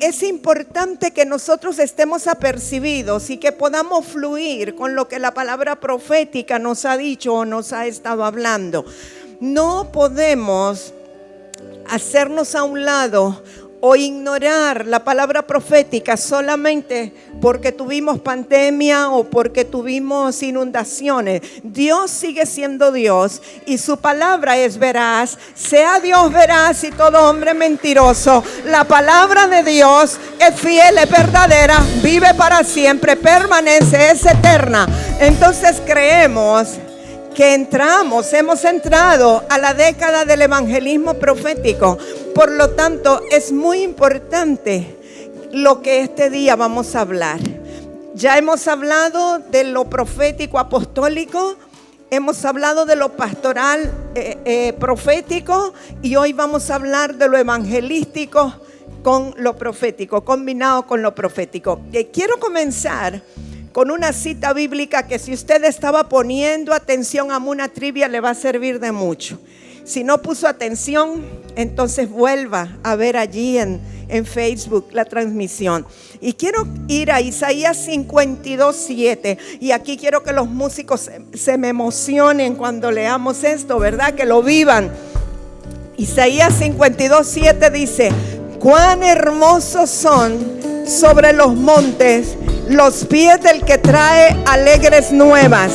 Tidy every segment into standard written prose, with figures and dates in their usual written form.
es importante que nosotros estemos apercibidos y que podamos fluir con lo que la palabra profética nos ha dicho o nos ha estado hablando. No podemos hacernos a un lado o ignorar la palabra profética solamente porque tuvimos pandemia o porque tuvimos inundaciones. Dios sigue siendo Dios y su palabra es veraz. Sea Dios veraz y todo hombre mentiroso. La palabra de Dios es fiel, es verdadera, vive para siempre, permanece, es eterna. Entonces creemos que hemos entrado a la década del evangelismo profético. Por lo tanto, es muy importante lo que este día vamos a hablar. Ya hemos hablado de lo profético apostólico, hemos hablado de lo pastoral profético, y hoy vamos a hablar de lo evangelístico con lo profético, combinado con lo profético. Quiero comenzar con una cita bíblica que, si usted estaba poniendo atención a una trivia, le va a servir de mucho. Si no puso atención, entonces vuelva a ver allí en Facebook la transmisión. Y quiero ir a Isaías 52:7. Y aquí quiero que los músicos se me emocionen cuando leamos esto, ¿verdad? Que lo vivan. Isaías 52:7 dice: cuán hermosos son sobre los montes los pies del que trae alegres nuevas,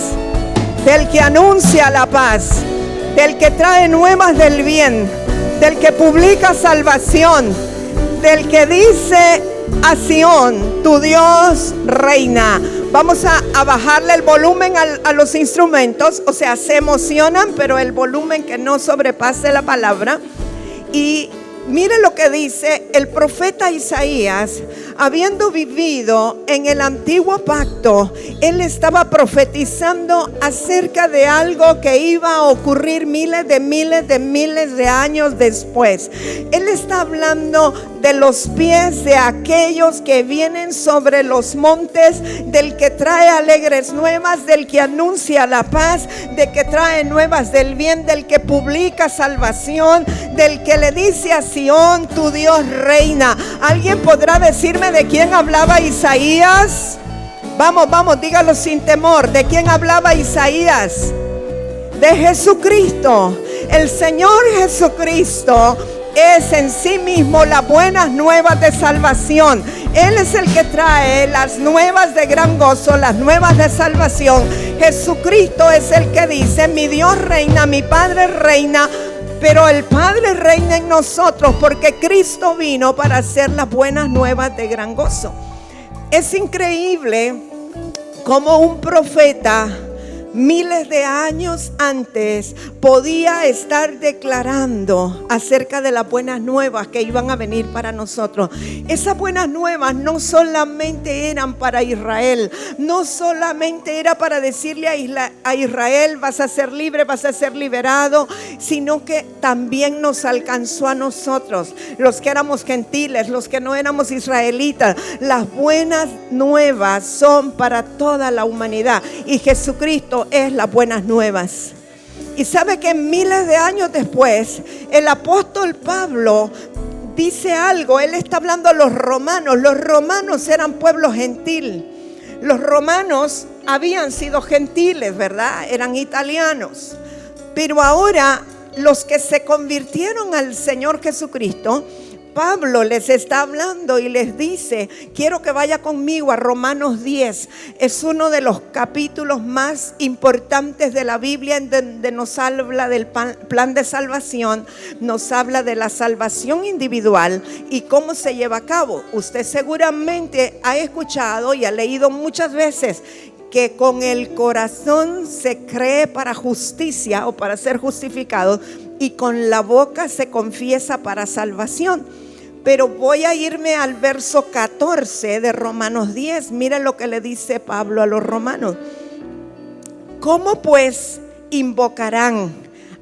del que anuncia la paz, del que trae nuevas del bien, del que publica salvación, del que dice a Sión: tu Dios reina. Vamos a bajarle el volumen a los instrumentos, o sea, se emocionan, pero el volumen que no sobrepase la palabra. Y miren lo que dice el profeta Isaías. Habiendo vivido en el antiguo pacto, él estaba profetizando acerca de algo que iba a ocurrir miles de años después. Él está hablando de los pies de aquellos que vienen sobre los montes, del que trae alegres nuevas, del que anuncia la paz, del que trae nuevas del bien, del que publica salvación, del que le dice a Sión: tu Dios reina. ¿Alguien podrá decirme de quién hablaba Isaías? Vamos, dígalo sin temor. ¿De quién hablaba Isaías? De Jesucristo. El Señor Jesucristo es en sí mismo las buenas nuevas de salvación. Él es el que trae las nuevas de gran gozo, las nuevas de salvación. Jesucristo es el que dice: mi Dios reina, mi Padre reina. Pero el Padre reina en nosotros porque Cristo vino para hacer las buenas nuevas de gran gozo. Es increíble cómo un profeta miles de años antes podía estar declarando acerca de las buenas nuevas que iban a venir para nosotros. Esas buenas nuevas no solamente eran para Israel, no solamente era para decirle a Israel: vas a ser libre, vas a ser liberado, sino que también nos alcanzó a nosotros, los que éramos gentiles, los que no éramos israelitas. Las buenas nuevas son para toda la humanidad, y Jesucristo es las buenas nuevas. Y sabe que miles de años después, el apóstol Pablo dice algo. Él está hablando a los romanos. Los romanos eran pueblo gentil. Los romanos habían sido gentiles, ¿verdad? Eran italianos. Pero ahora los que se convirtieron al Señor Jesucristo, Pablo les está hablando y les dice: quiero que vaya conmigo a Romanos 10. Es uno de los capítulos más importantes de la Biblia, en donde nos habla del plan de salvación, nos habla de la salvación individual y cómo se lleva a cabo. Usted seguramente ha escuchado y ha leído muchas veces que con el corazón se cree para justicia o para ser justificado, y con la boca se confiesa para salvación. Pero voy a irme al verso 14 de Romanos 10. Miren lo que le dice Pablo a los romanos: ¿cómo pues invocarán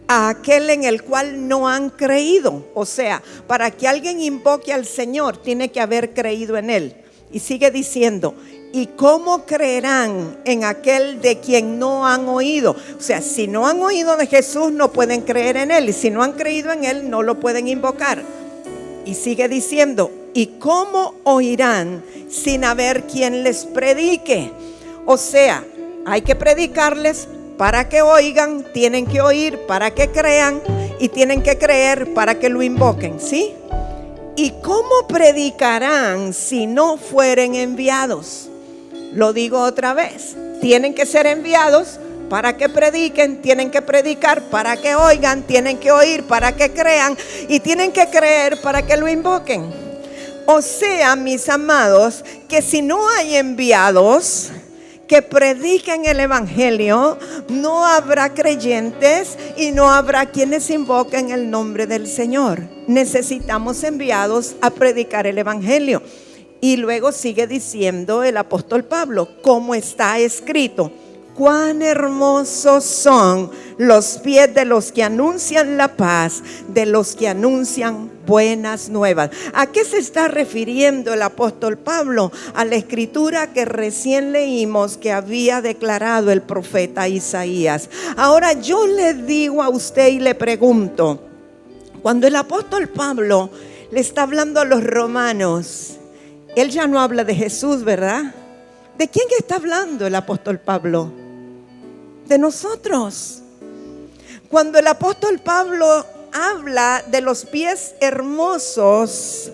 a aquel en el cual no han creído? O sea, para que alguien invoque al Señor, tiene que haber creído en Él. Y sigue diciendo: ¿y cómo creerán en aquel de quien no han oído? O sea, si no han oído de Jesús, no pueden creer en Él. Y si no han creído en Él, no lo pueden invocar. Y sigue diciendo: ¿Y cómo oirán sin haber quien les predique? O sea, hay que predicarles para que oigan, tienen que oír para que crean y tienen que creer para que lo invoquen, ¿sí? ¿Y cómo predicarán si no fueren enviados? Lo digo otra vez, tienen que ser enviados para que prediquen, tienen que predicar para que oigan, tienen que oír para que crean y tienen que creer para que lo invoquen. O sea, mis amados, que si no hay enviados que prediquen el evangelio, no habrá creyentes y no habrá quienes invoquen el nombre del Señor. Necesitamos enviados a predicar el evangelio. Y luego sigue diciendo el apóstol Pablo, como está escrito: cuán hermosos son los pies de los que anuncian la paz, de los que anuncian buenas nuevas. ¿A qué se está refiriendo el apóstol Pablo? A la escritura que recién leímos que había declarado el profeta Isaías. Ahora yo le digo a usted y le pregunto, cuando el apóstol Pablo le está hablando a los romanos, él ya no habla de Jesús, ¿verdad? ¿De quién está hablando el apóstol Pablo? De nosotros. Cuando el apóstol Pablo habla de los pies hermosos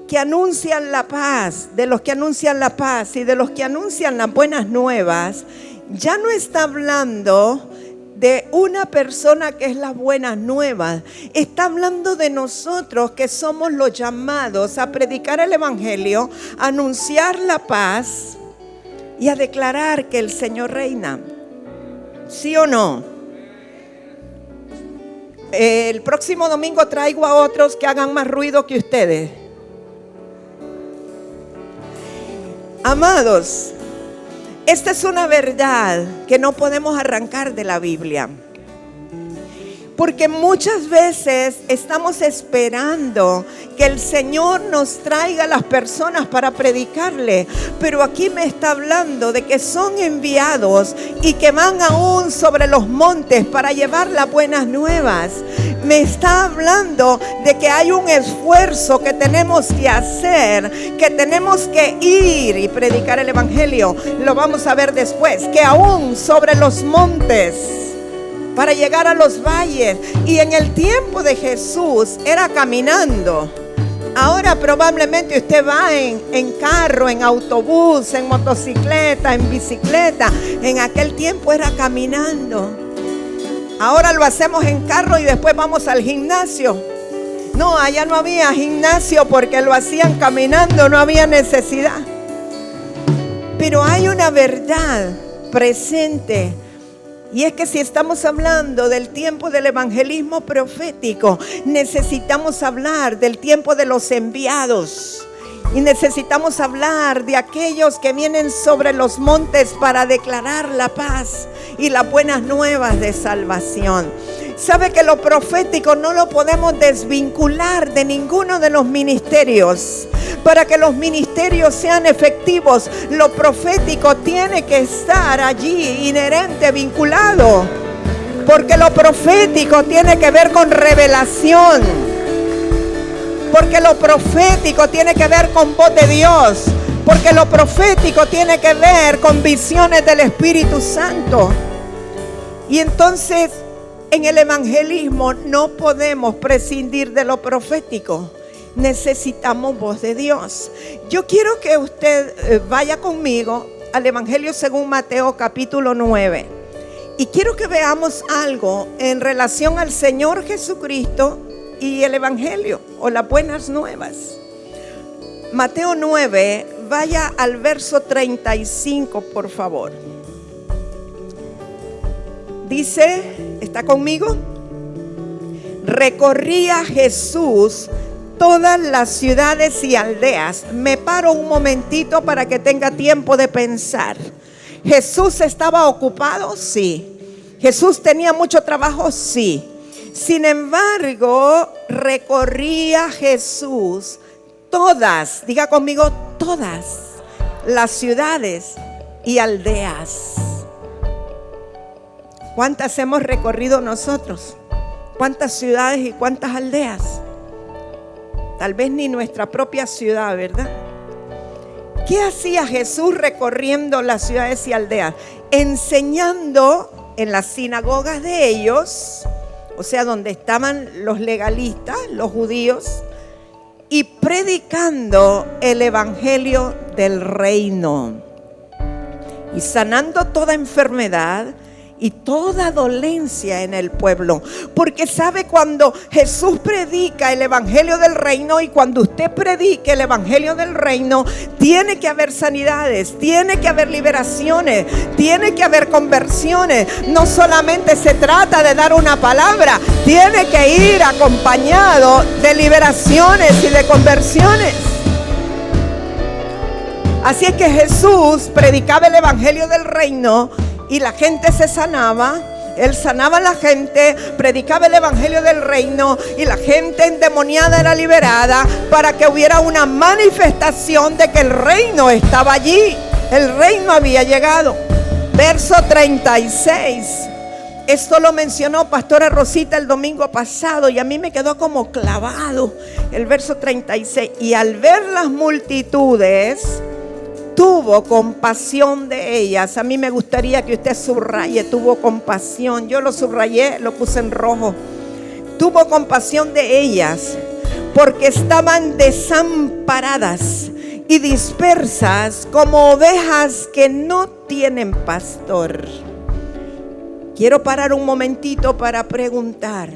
que anuncian la paz, de los que anuncian la paz y de los que anuncian las buenas nuevas, ya no está hablando de una persona que es las buenas nuevas. Está hablando de nosotros que somos los llamados a predicar el evangelio, a anunciar la paz y a declarar que el Señor reina. ¿Sí o no? El próximo domingo traigo a otros que hagan más ruido que ustedes. Amados, esta es una verdad que no podemos arrancar de la Biblia. Porque muchas veces estamos esperando que el Señor nos traiga a las personas para predicarle. Pero aquí me está hablando de que son enviados y que van aún sobre los montes para llevar las buenas nuevas. Me está hablando de que hay un esfuerzo que tenemos que hacer, que tenemos que ir y predicar el evangelio. Lo vamos a ver después, que aún sobre los montes para llegar a los valles. Y en el tiempo de Jesús era caminando. Ahora probablemente usted va en carro, en autobús, en motocicleta, en bicicleta. En aquel tiempo era caminando. Ahora lo hacemos en carro y después vamos al gimnasio. No, allá no había gimnasio porque lo hacían caminando, no había necesidad. Pero hay una verdad presente. Y es que si estamos hablando del tiempo del evangelismo profético, necesitamos hablar del tiempo de los enviados. Y necesitamos hablar de aquellos que vienen sobre los montes para declarar la paz y las buenas nuevas de salvación. Sabe que lo profético no lo podemos desvincular de ninguno de los ministerios. Para que los ministerios sean efectivos, lo profético tiene que estar allí, inherente, vinculado. Porque lo profético tiene que ver con revelación. Porque lo profético tiene que ver con voz de Dios. Porque lo profético tiene que ver con visiones del Espíritu Santo. Y entonces, en el evangelismo no podemos prescindir de lo profético. Necesitamos voz de Dios. Yo quiero que usted vaya conmigo al Evangelio según Mateo capítulo 9. Y quiero que veamos algo en relación al Señor Jesucristo y el Evangelio o las buenas nuevas. Mateo 9, vaya al verso 35, por favor. Dice, ¿está conmigo? Recorría Jesús todas las ciudades y aldeas. Me paro un momentito para que tenga tiempo de pensar. ¿Jesús estaba ocupado? Sí. ¿Jesús tenía mucho trabajo? Sí. Sin embargo, recorría Jesús todas, diga conmigo, todas las ciudades y aldeas. ¿Cuántas hemos recorrido nosotros? ¿Cuántas ciudades y cuántas aldeas? tal vez ni nuestra propia ciudad, ¿verdad? ¿Qué hacía Jesús recorriendo las ciudades y aldeas? Enseñando en las sinagogas de ellos, o sea, donde estaban los legalistas, los judíos, y predicando el evangelio del reino, y sanando toda enfermedad y toda dolencia en el pueblo. Porque sabe, cuando Jesús predica el evangelio del reino, y cuando usted predique el evangelio del reino, tiene que haber sanidades, tiene que haber liberaciones, tiene que haber conversiones. No solamente se trata de dar una palabra, tiene que ir acompañado de liberaciones y de conversiones. Así es que Jesús predicaba el evangelio del reino y la gente se sanaba. Él sanaba a la gente, predicaba el evangelio del reino, y la gente endemoniada era liberada, para que hubiera una manifestación de que el reino estaba allí. El reino había llegado. Verso 36. Esto lo mencionó Pastora Rosita el domingo pasado, y a mí me quedó como clavado el verso 36. Y al ver las multitudes, tuvo compasión de ellas. A mí me gustaría que usted subraye, tuvo compasión. Yo lo subrayé, lo puse en rojo. Tuvo compasión de ellas, porque estaban desamparadas y dispersas como ovejas que no tienen pastor. Quiero parar un momentito para preguntar: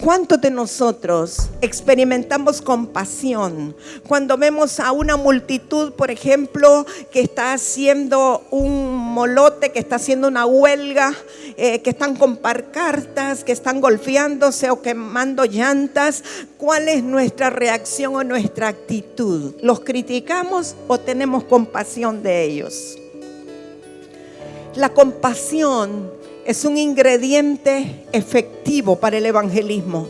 ¿cuántos de nosotros experimentamos compasión cuando vemos a una multitud, por ejemplo, que está haciendo un molote, que está haciendo una huelga, que están con pancartas, que están golpeándose o quemando llantas? ¿Cuál es nuestra reacción o nuestra actitud? ¿Los criticamos o tenemos compasión de ellos? La compasión es un ingrediente efectivo para el evangelismo.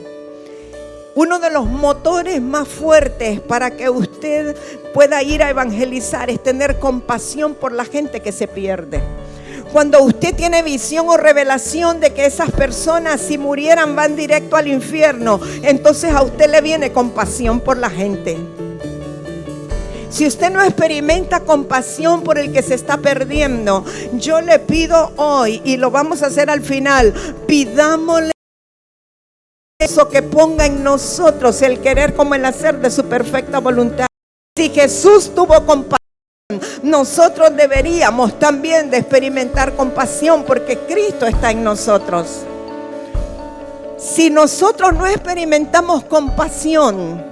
Uno de los motores más fuertes para que usted pueda ir a evangelizar es tener compasión por la gente que se pierde. Cuando usted tiene visión o revelación de que esas personas, si murieran, van directo al infierno, entonces a usted le viene compasión por la gente. Si usted no experimenta compasión por el que se está perdiendo, yo le pido hoy, y lo vamos a hacer al final, pidámosle eso, que ponga en nosotros el querer como el hacer de su perfecta voluntad. Si Jesús tuvo compasión, nosotros deberíamos también de experimentar compasión, porque Cristo está en nosotros. Si nosotros no experimentamos compasión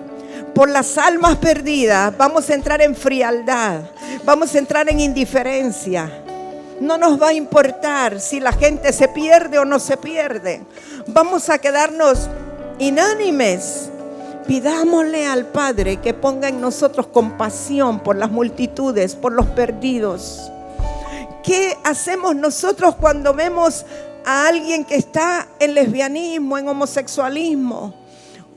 por las almas perdidas, vamos a entrar en frialdad, vamos a entrar en indiferencia. No nos va a importar si la gente se pierde o no se pierde. Vamos a quedarnos inánimes. Pidámosle al Padre que ponga en nosotros compasión por las multitudes, por los perdidos. ¿Qué hacemos nosotros cuando vemos a alguien que está en lesbianismo, en homosexualismo?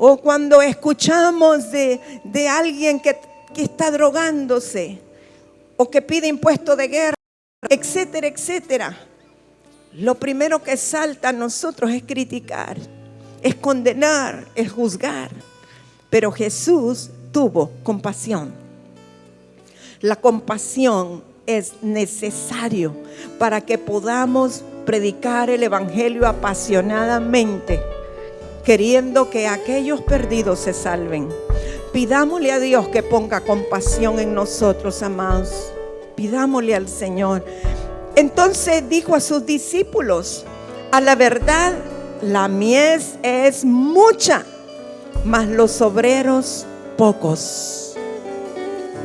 O cuando escuchamos de alguien que está drogándose, o que pide impuesto de guerra, etcétera, etcétera. Lo primero que salta a nosotros es criticar, es condenar, es juzgar. Pero Jesús tuvo compasión. La compasión es necesario para que podamos predicar el evangelio apasionadamente, queriendo que aquellos perdidos se salven. Pidámosle a Dios que ponga compasión en nosotros, amados. Pidámosle al Señor. Entonces dijo a sus discípulos: a la verdad, la mies es mucha, mas los obreros pocos.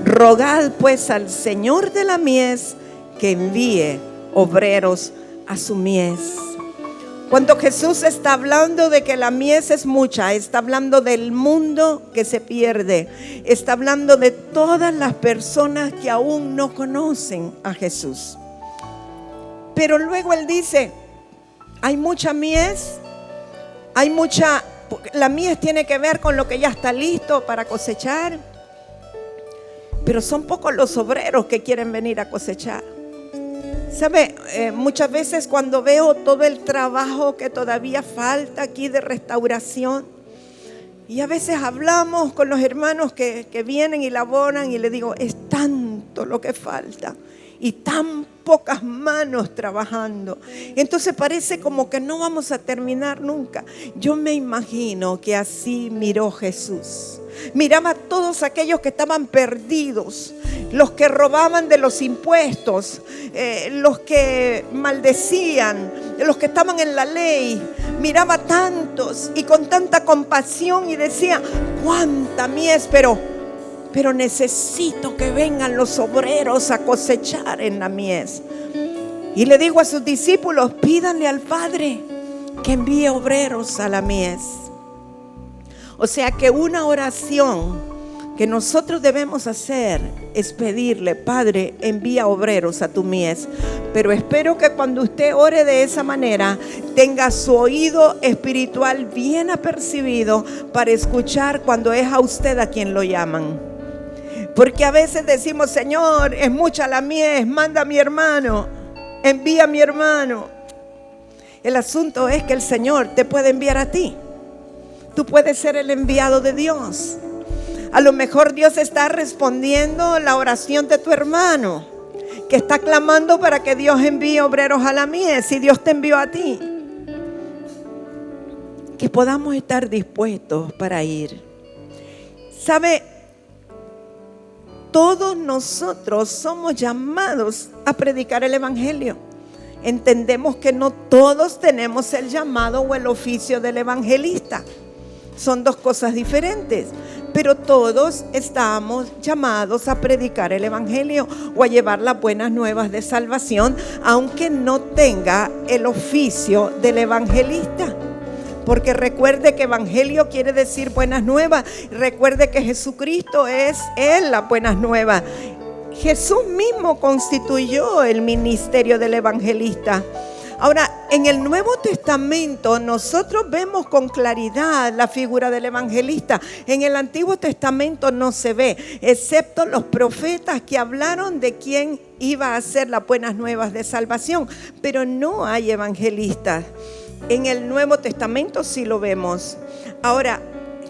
Rogad pues al Señor de la mies que envíe obreros a su mies. Cuando Jesús está hablando de que la mies es mucha, está hablando del mundo que se pierde, está hablando de todas las personas que aún no conocen a Jesús. Pero luego Él dice: hay mucha mies, la mies tiene que ver con lo que ya está listo para cosechar, pero son pocos los obreros que quieren venir a cosechar. ¿Sabe? Muchas veces cuando veo todo el trabajo que todavía falta aquí de restauración, Y a veces hablamos con los hermanos que vienen y laboran y le digo, es tanto lo que falta y tan pocas manos trabajando. Entonces parece como que no vamos a terminar nunca. Yo me imagino que así miró Jesús. Miraba a todos aquellos que estaban perdidos, los que robaban de los impuestos, los que maldecían, los que estaban en la ley. Miraba a tantos y con tanta compasión y decía, cuánta mies, pero necesito que vengan los obreros a cosechar en la mies. Y le digo a sus discípulos, pídanle al Padre que envíe obreros a la mies. O sea que una oración que nosotros debemos hacer es pedirle, Padre, envía obreros a tu mies. Pero espero que cuando usted ore de esa manera, tenga su oído espiritual bien apercibido para escuchar cuando es a usted a quien lo llaman. Porque a veces decimos, Señor, es mucha la mies, manda a mi hermano, envía a mi hermano. El asunto es que el Señor te puede enviar a ti. Tú puedes ser el enviado de Dios. A lo mejor Dios está respondiendo la oración de tu hermano, que está clamando para que Dios envíe obreros a la mies, y Dios te envió a ti. Que podamos estar dispuestos para ir. ¿Sabe? Todos nosotros somos llamados a predicar el evangelio. Entendemos que no todos tenemos el llamado o el oficio del evangelista. Son dos cosas diferentes, pero todos estamos llamados a predicar el evangelio o a llevar las buenas nuevas de salvación, aunque no tenga el oficio del evangelista. Porque recuerde que evangelio quiere decir buenas nuevas. Recuerde que Jesucristo es Él las buenas nuevas. Jesús mismo constituyó el ministerio del evangelista. Ahora, en el Nuevo Testamento nosotros vemos con claridad la figura del evangelista. En el Antiguo Testamento no se ve, excepto los profetas que hablaron de quién iba a hacer las buenas nuevas de salvación. Pero no hay evangelistas. En el Nuevo Testamento sí lo vemos. Ahora,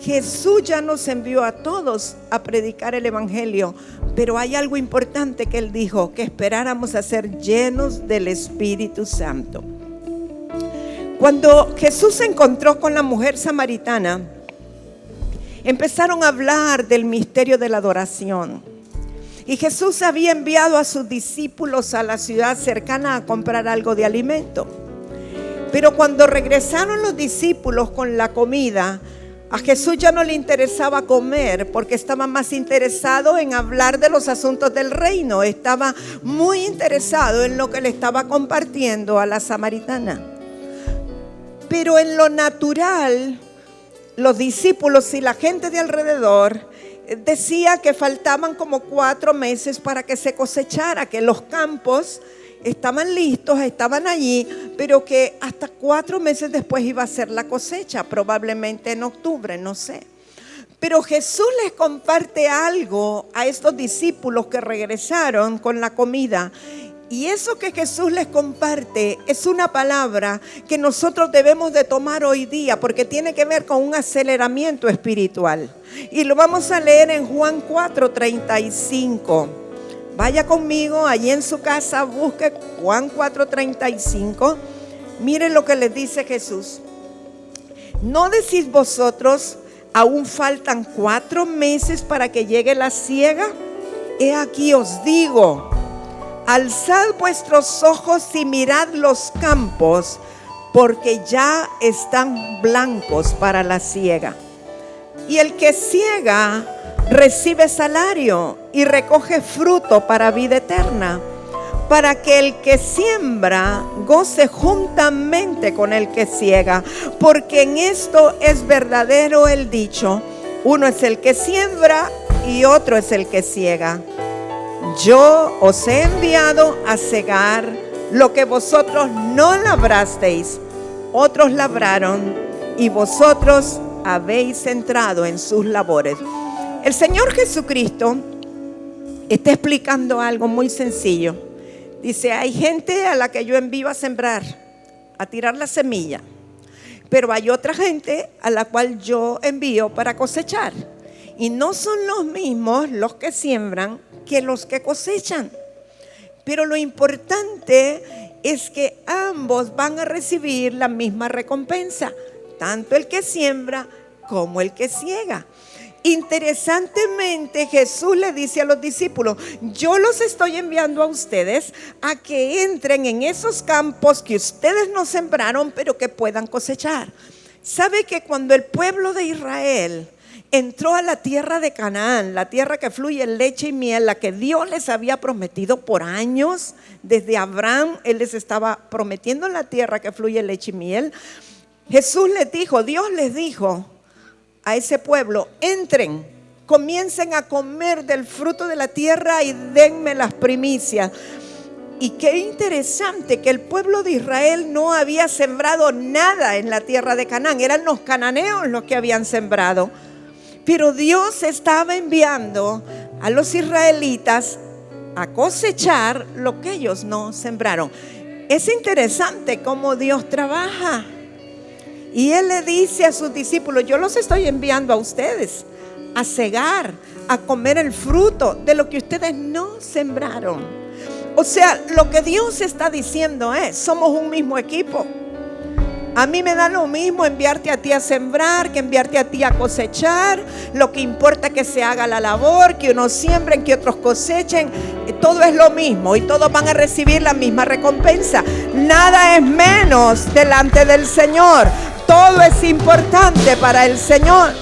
Jesús ya nos envió a todos a predicar el evangelio, pero hay algo importante que Él dijo, que esperáramos a ser llenos del Espíritu Santo. Cuando Jesús se encontró con la mujer samaritana, empezaron a hablar del misterio de la adoración. Y Jesús había enviado a sus discípulos a la ciudad cercana a comprar algo de alimento. Pero cuando regresaron los discípulos con la comida, a Jesús ya no le interesaba comer, porque estaba más interesado en hablar de los asuntos del reino. Estaba muy interesado en lo que le estaba compartiendo a la samaritana. Pero en lo natural, los discípulos y la gente de alrededor decía que faltaban como 4 meses para que se cosechara, que los campos estaban listos, estaban allí, pero que hasta 4 meses después iba a ser la cosecha, probablemente en octubre, no sé. Pero Jesús les comparte algo a estos discípulos que regresaron con la comida. Y eso que Jesús les comparte es una palabra que nosotros debemos de tomar hoy día, porque tiene que ver con un aceleramiento espiritual. Y lo vamos a leer en Juan 4:35. Vaya conmigo, allí en su casa, busque Juan 4:35. Miren lo que les dice Jesús. ¿No decís vosotros, aún faltan 4 meses para que llegue la siega? He aquí os digo, alzad vuestros ojos y mirad los campos, porque ya están blancos para la siega. Y el que siega recibe salario y recoge fruto para vida eterna, para que el que siembra goce juntamente con el que siega, porque en esto es verdadero el dicho, uno es el que siembra y otro es el que siega. Yo os he enviado a segar lo que vosotros no labrasteis, otros labraron y vosotros habéis entrado en sus labores. El Señor Jesucristo está explicando algo muy sencillo. Dice, hay gente a la que yo envío a sembrar, a tirar la semilla. pero hay otra gente a la cual yo envío para cosechar. Y no son los mismos los que siembran que los que cosechan. Pero lo importante es que ambos van a recibir la misma recompensa, tanto el que siembra como el que ciega. Interesantemente, Jesús le dice a los discípulos: yo los estoy enviando a ustedes a que entren en esos campos que ustedes no sembraron, pero que puedan cosechar. ¿Sabe que cuando el pueblo de Israel entró a la tierra de Canaán, la tierra que fluye leche y miel, la que Dios les había prometido por años? Desde Abraham, Él les estaba prometiendo la tierra que fluye leche y miel. Jesús les dijo, Dios les dijo a ese pueblo: entren, comiencen a comer del fruto de la tierra y denme las primicias. Y qué interesante que el pueblo de Israel no había sembrado nada en la tierra de Canaán, eran los cananeos los que habían sembrado. Pero Dios estaba enviando a los israelitas a cosechar lo que ellos no sembraron. Es interesante cómo Dios trabaja. Y Él le dice a sus discípulos: yo los estoy enviando a ustedes a cegar, a comer el fruto de lo que ustedes no sembraron. O sea, lo que Dios está diciendo es: somos un mismo equipo. A mí me da lo mismo enviarte a ti a sembrar que enviarte a ti a cosechar. Lo que importa es que se haga la labor, que unos siembren, que otros cosechen. Todo es lo mismo y todos van a recibir la misma recompensa. Nada es menos delante del Señor. Todo es importante para el Señor.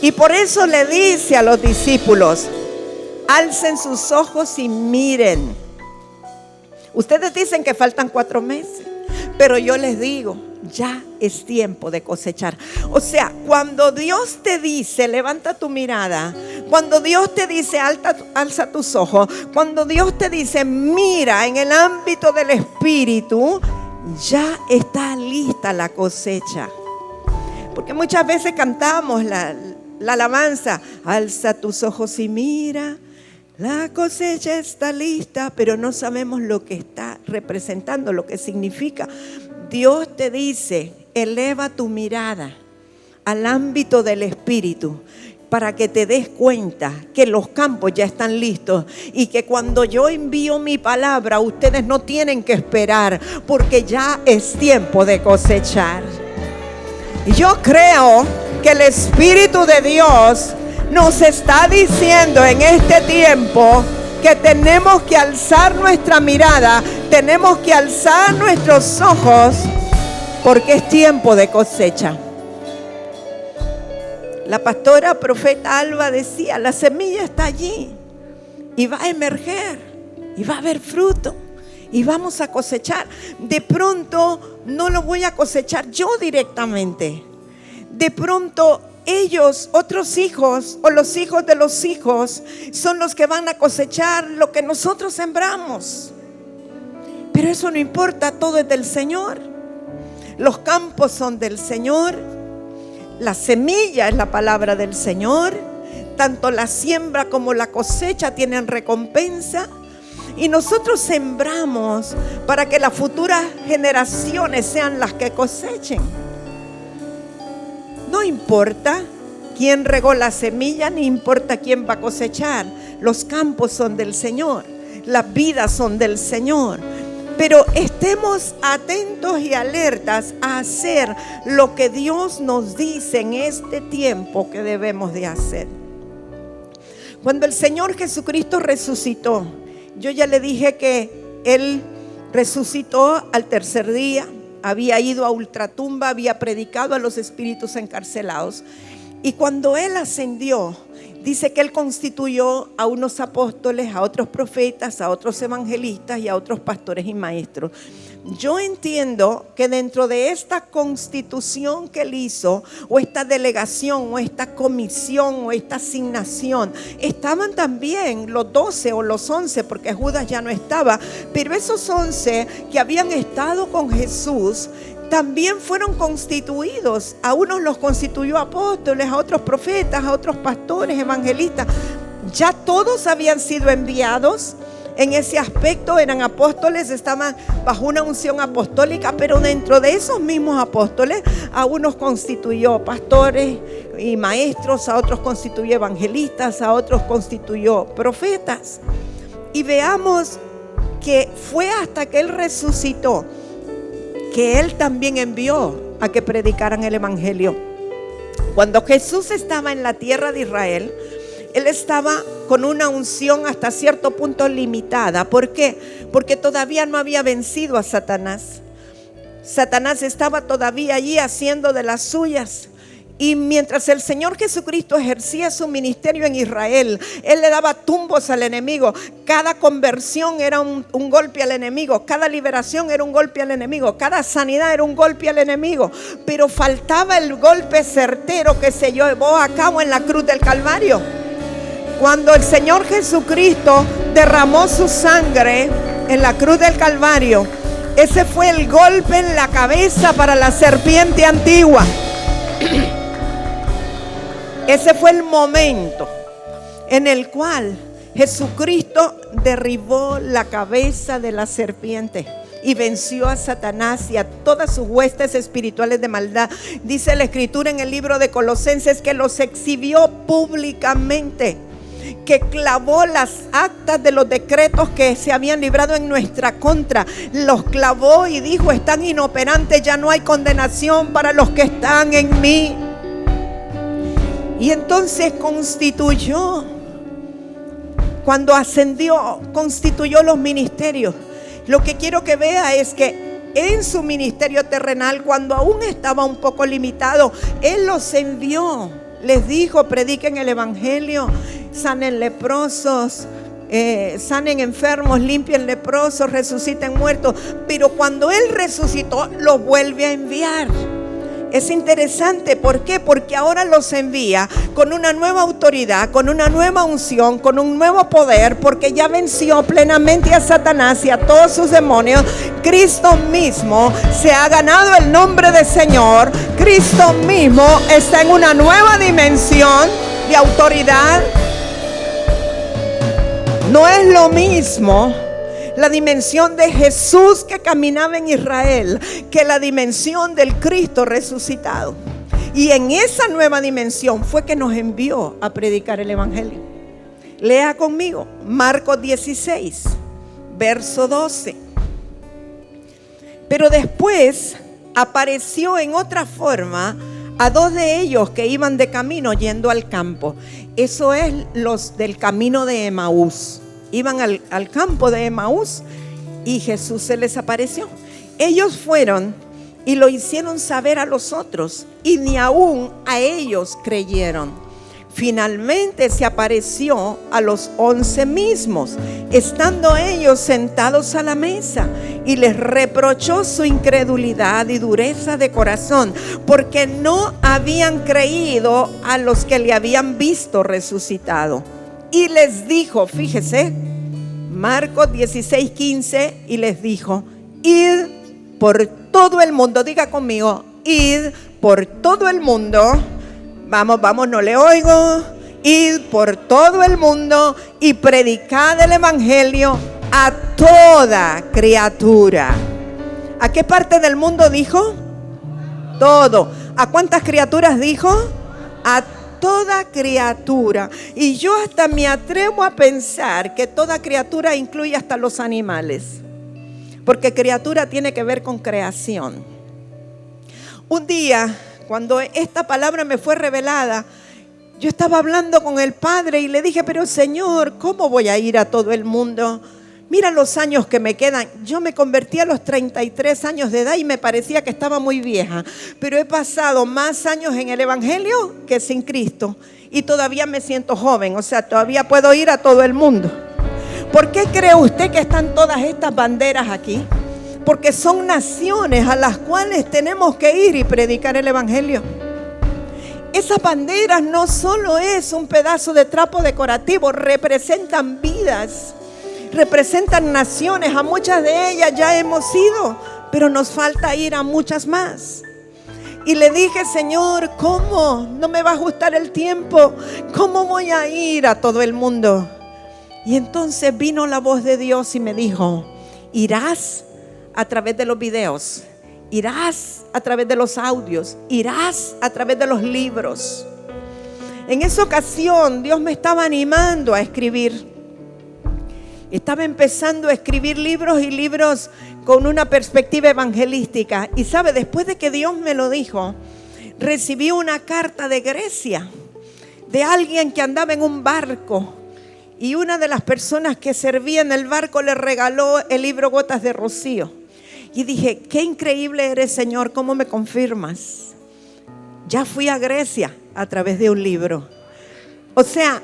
Y por eso le dice a los discípulos: alcen sus ojos y miren. Ustedes dicen que faltan 4 meses. Pero yo les digo, ya es tiempo de cosechar. O sea, cuando Dios te dice, levanta tu mirada, cuando Dios te dice, alza tus ojos, cuando Dios te dice, mira en el ámbito del Espíritu, ya está lista la cosecha. Porque muchas veces cantamos la alabanza: alza tus ojos y mira, la cosecha está lista, pero no sabemos lo que está representando, lo que significa. Dios te dice: eleva tu mirada al ámbito del Espíritu para que te des cuenta que los campos ya están listos y que cuando yo envío mi palabra, ustedes no tienen que esperar, porque ya es tiempo de cosechar. Y yo creo que el Espíritu de Dios nos está diciendo en este tiempo que tenemos que alzar nuestra mirada, tenemos que alzar nuestros ojos, porque es tiempo de cosecha. La pastora profeta Alba decía: la semilla está allí y va a emerger y va a haber fruto y vamos a cosechar. De pronto no lo voy a cosechar yo directamente. De pronto ellos, otros hijos o los hijos de los hijos, son los que van a cosechar lo que nosotros sembramos. Pero eso no importa, todo es del Señor. Los campos son del Señor. La semilla es la palabra del Señor. Tanto la siembra como la cosecha tienen recompensa. Y nosotros sembramos para que las futuras generaciones sean las que cosechen. No importa quién regó la semilla, ni importa quién va a cosechar. Los campos son del Señor, las vidas son del Señor. Pero estemos atentos y alertas a hacer lo que Dios nos dice en este tiempo que debemos de hacer. Cuando el Señor Jesucristo resucitó, yo ya le dije que Él resucitó al 3er día. Había ido a ultratumba, había predicado a los espíritus encarcelados. Y cuando Él ascendió, dice que Él constituyó a unos apóstoles, a otros profetas, a otros evangelistas y a otros pastores y maestros. Yo entiendo que dentro de esta constitución que Él hizo, o esta delegación, o esta comisión, o esta asignación, estaban también los 12 o los 11, porque Judas ya no estaba, pero esos 11 que habían estado con Jesús también fueron constituidos. A unos los constituyó apóstoles, a otros profetas, a otros pastores, evangelistas. Ya todos habían sido enviados, En ese aspecto eran apóstoles, estaban bajo una unción apostólica, pero dentro de esos mismos apóstoles a unos constituyó pastores y maestros, a otros constituyó evangelistas, a otros constituyó profetas. Y veamos que fue hasta que Él resucitó que Él también envió a que predicaran el evangelio. Cuando Jesús estaba en la tierra de Israel, Él estaba con una unción hasta cierto punto limitada. ¿Por qué? Porque todavía no había vencido a Satanás. Satanás estaba todavía allí haciendo de las suyas. Y mientras el Señor Jesucristo ejercía su ministerio en Israel, Él le daba tumbos al enemigo. Cada conversión era un golpe al enemigo. Cada liberación era un golpe al enemigo. Cada sanidad era un golpe al enemigo. Pero faltaba el golpe certero que se llevó a cabo en la cruz del Calvario. Cuando el Señor Jesucristo derramó su sangre en la cruz del Calvario, ese fue el golpe en la cabeza para la serpiente antigua. Ese fue el momento en el cual Jesucristo derribó la cabeza de la serpiente y venció a Satanás y a todas sus huestes espirituales de maldad. Dice la Escritura en el libro de Colosenses que los exhibió públicamente, que clavó las actas de los decretos que se habían librado en nuestra contra, los clavó y dijo: están inoperantes, ya no hay condenación para los que están en mí. Y entonces constituyó, cuando ascendió, constituyó los ministerios. Lo que quiero que vea es que en su ministerio terrenal, cuando aún estaba un poco limitado, Él los envió. Les dijo: prediquen el evangelio, sanen leprosos, sanen enfermos, limpien leprosos, resuciten muertos. Pero cuando Él resucitó, los vuelve a enviar. Es interesante, ¿por qué? Porque ahora los envía con una nueva autoridad, con una nueva unción, con un nuevo poder, porque ya venció plenamente a Satanás y a todos sus demonios. Cristo mismo se ha ganado el nombre de Señor. Cristo mismo está en una nueva dimensión de autoridad. No es lo mismo la dimensión de Jesús que caminaba en Israel que la dimensión del Cristo resucitado. Y en esa nueva dimensión fue que nos envió a predicar el evangelio. Lea conmigo Marcos 16, verso 12. Pero después apareció en otra forma a dos de ellos que iban de camino yendo al campo. Eso es los del camino de Emaús. Iban al campo de Emaús y Jesús se les apareció. Ellos fueron y lo hicieron saber a los otros, y ni aún a ellos creyeron. Finalmente se apareció a los 11 mismos, estando ellos sentados a la mesa, y les reprochó su incredulidad y dureza de corazón, porque no habían creído a los que le habían visto resucitado. Y les dijo, fíjese, Marcos 16:15, y les dijo: id por todo el mundo. Diga conmigo: id por todo el mundo. Vamos, no le oigo. Id por todo el mundo y predicad el evangelio a toda criatura. ¿A qué parte del mundo dijo? Todo. ¿A cuántas criaturas dijo? A toda criatura. Y yo hasta me atrevo a pensar que toda criatura incluye hasta los animales, porque criatura tiene que ver con creación. Un día, cuando esta palabra me fue revelada, yo estaba hablando con el Padre y le dije: pero Señor, ¿cómo voy a ir a todo el mundo? Mira los años que me quedan. Yo me convertí a los 33 años de edad y me parecía que estaba muy vieja, pero he pasado más años en el evangelio que sin Cristo y todavía me siento joven. O sea, todavía puedo ir a todo el mundo. ¿Por qué cree usted que están todas estas banderas aquí? Porque son naciones a las cuales tenemos que ir y predicar el evangelio. Esas banderas no solo es un pedazo de trapo decorativo, representan vidas, representan naciones. A muchas de ellas ya hemos ido, pero nos falta ir a muchas más. Y le dije: Señor, ¿cómo? No me va a ajustar el tiempo. ¿Cómo voy a ir a todo el mundo? Y entonces vino la voz de Dios y me dijo: irás a través de los videos, irás a través de los audios, irás a través de los libros. En esa ocasión Dios me estaba animando a escribir. Estaba empezando a escribir libros y libros con una perspectiva evangelística. Y sabe, después de que Dios me lo dijo, recibí una carta de Grecia, de alguien que andaba en un barco. Y una de las personas que servía en el barco le regaló el libro Gotas de Rocío. Y dije: qué increíble eres, Señor, ¿cómo me confirmas? Ya fui a Grecia a través de un libro. O sea,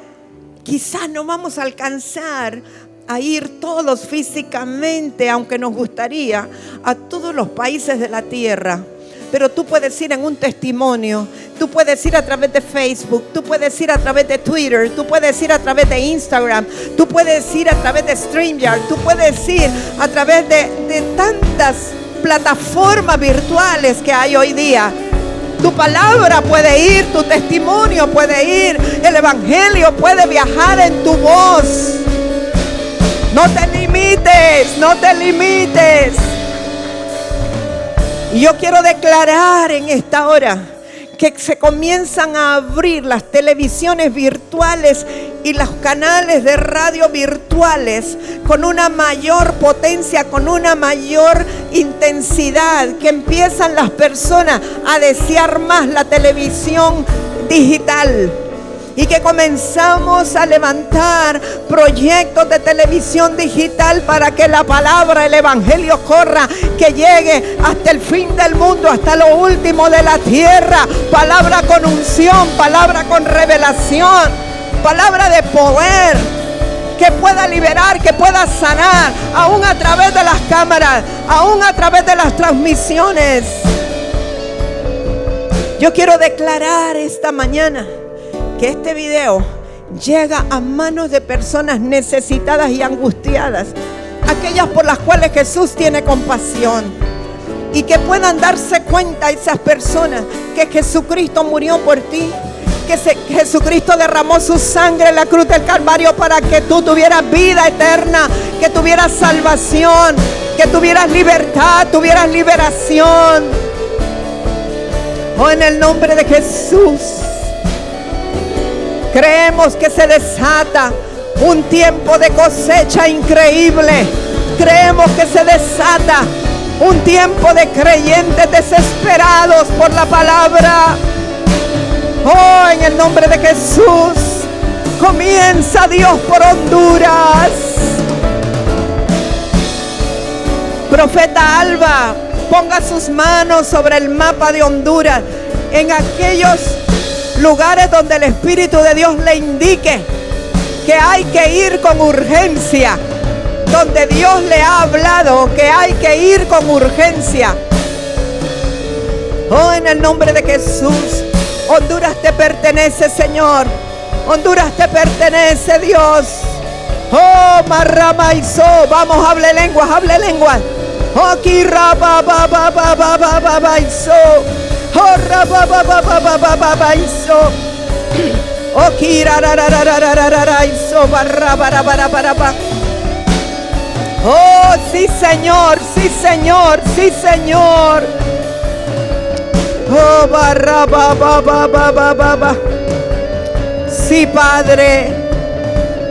quizás no vamos a alcanzar a ir todos físicamente, aunque nos gustaría, a todos los países de la tierra. Pero tú puedes ir en un testimonio, tú puedes ir a través de Facebook, tú puedes ir a través de Twitter, tú puedes ir a través de Instagram, tú puedes ir a través de StreamYard, tú puedes ir a través de tantas plataformas virtuales que hay hoy día. Tu palabra puede ir, tu testimonio puede ir, el evangelio puede viajar en tu voz. No te limites, no te limites. Y yo quiero declarar en esta hora que se comienzan a abrir las televisiones virtuales y los canales de radio virtuales con una mayor potencia, con una mayor intensidad, que empiezan las personas a desear más la televisión digital. Y que comenzamos a levantar proyectos de televisión digital para que la palabra, el evangelio corra, que llegue hasta el fin del mundo, hasta lo último de la tierra. Palabra con unción, palabra con revelación, palabra de poder, que pueda liberar, que pueda sanar, aún a través de las cámaras, aún a través de las transmisiones. Yo quiero declarar esta mañana que este video llega a manos de personas necesitadas y angustiadas, aquellas por las cuales Jesús tiene compasión, y que puedan darse cuenta esas personas que Jesucristo murió por ti, que Jesucristo derramó su sangre en la cruz del Calvario para que tú tuvieras vida eterna, que tuvieras salvación, que tuvieras libertad, tuvieras liberación. Oh, en el nombre de Jesús. Creemos que se desata un tiempo de cosecha increíble. Creemos que se desata un tiempo de creyentes desesperados por la palabra. Oh, en el nombre de Jesús, comienza Dios por Honduras. Profeta Alba, ponga sus manos sobre el mapa de Honduras, en aquellos lugares donde el Espíritu de Dios le indique que hay que ir con urgencia, donde Dios le ha hablado que hay que ir con urgencia. Oh, en el nombre de Jesús, Honduras te pertenece, Señor. Honduras te pertenece, Dios. Oh, marramaizo, vamos, hable lenguas, hable lenguas. Oh, kiraba ba ba ba ba ba ba ba iso. Oh, raba ba ba ba ba ba ba ba iso. Oh, kirararararararara iso, barra bara bara bara bara. Oh, sí, Señor, sí, Señor, sí, Señor. Oh, barra ba ba ba ba ba ba ba. Sí, Padre,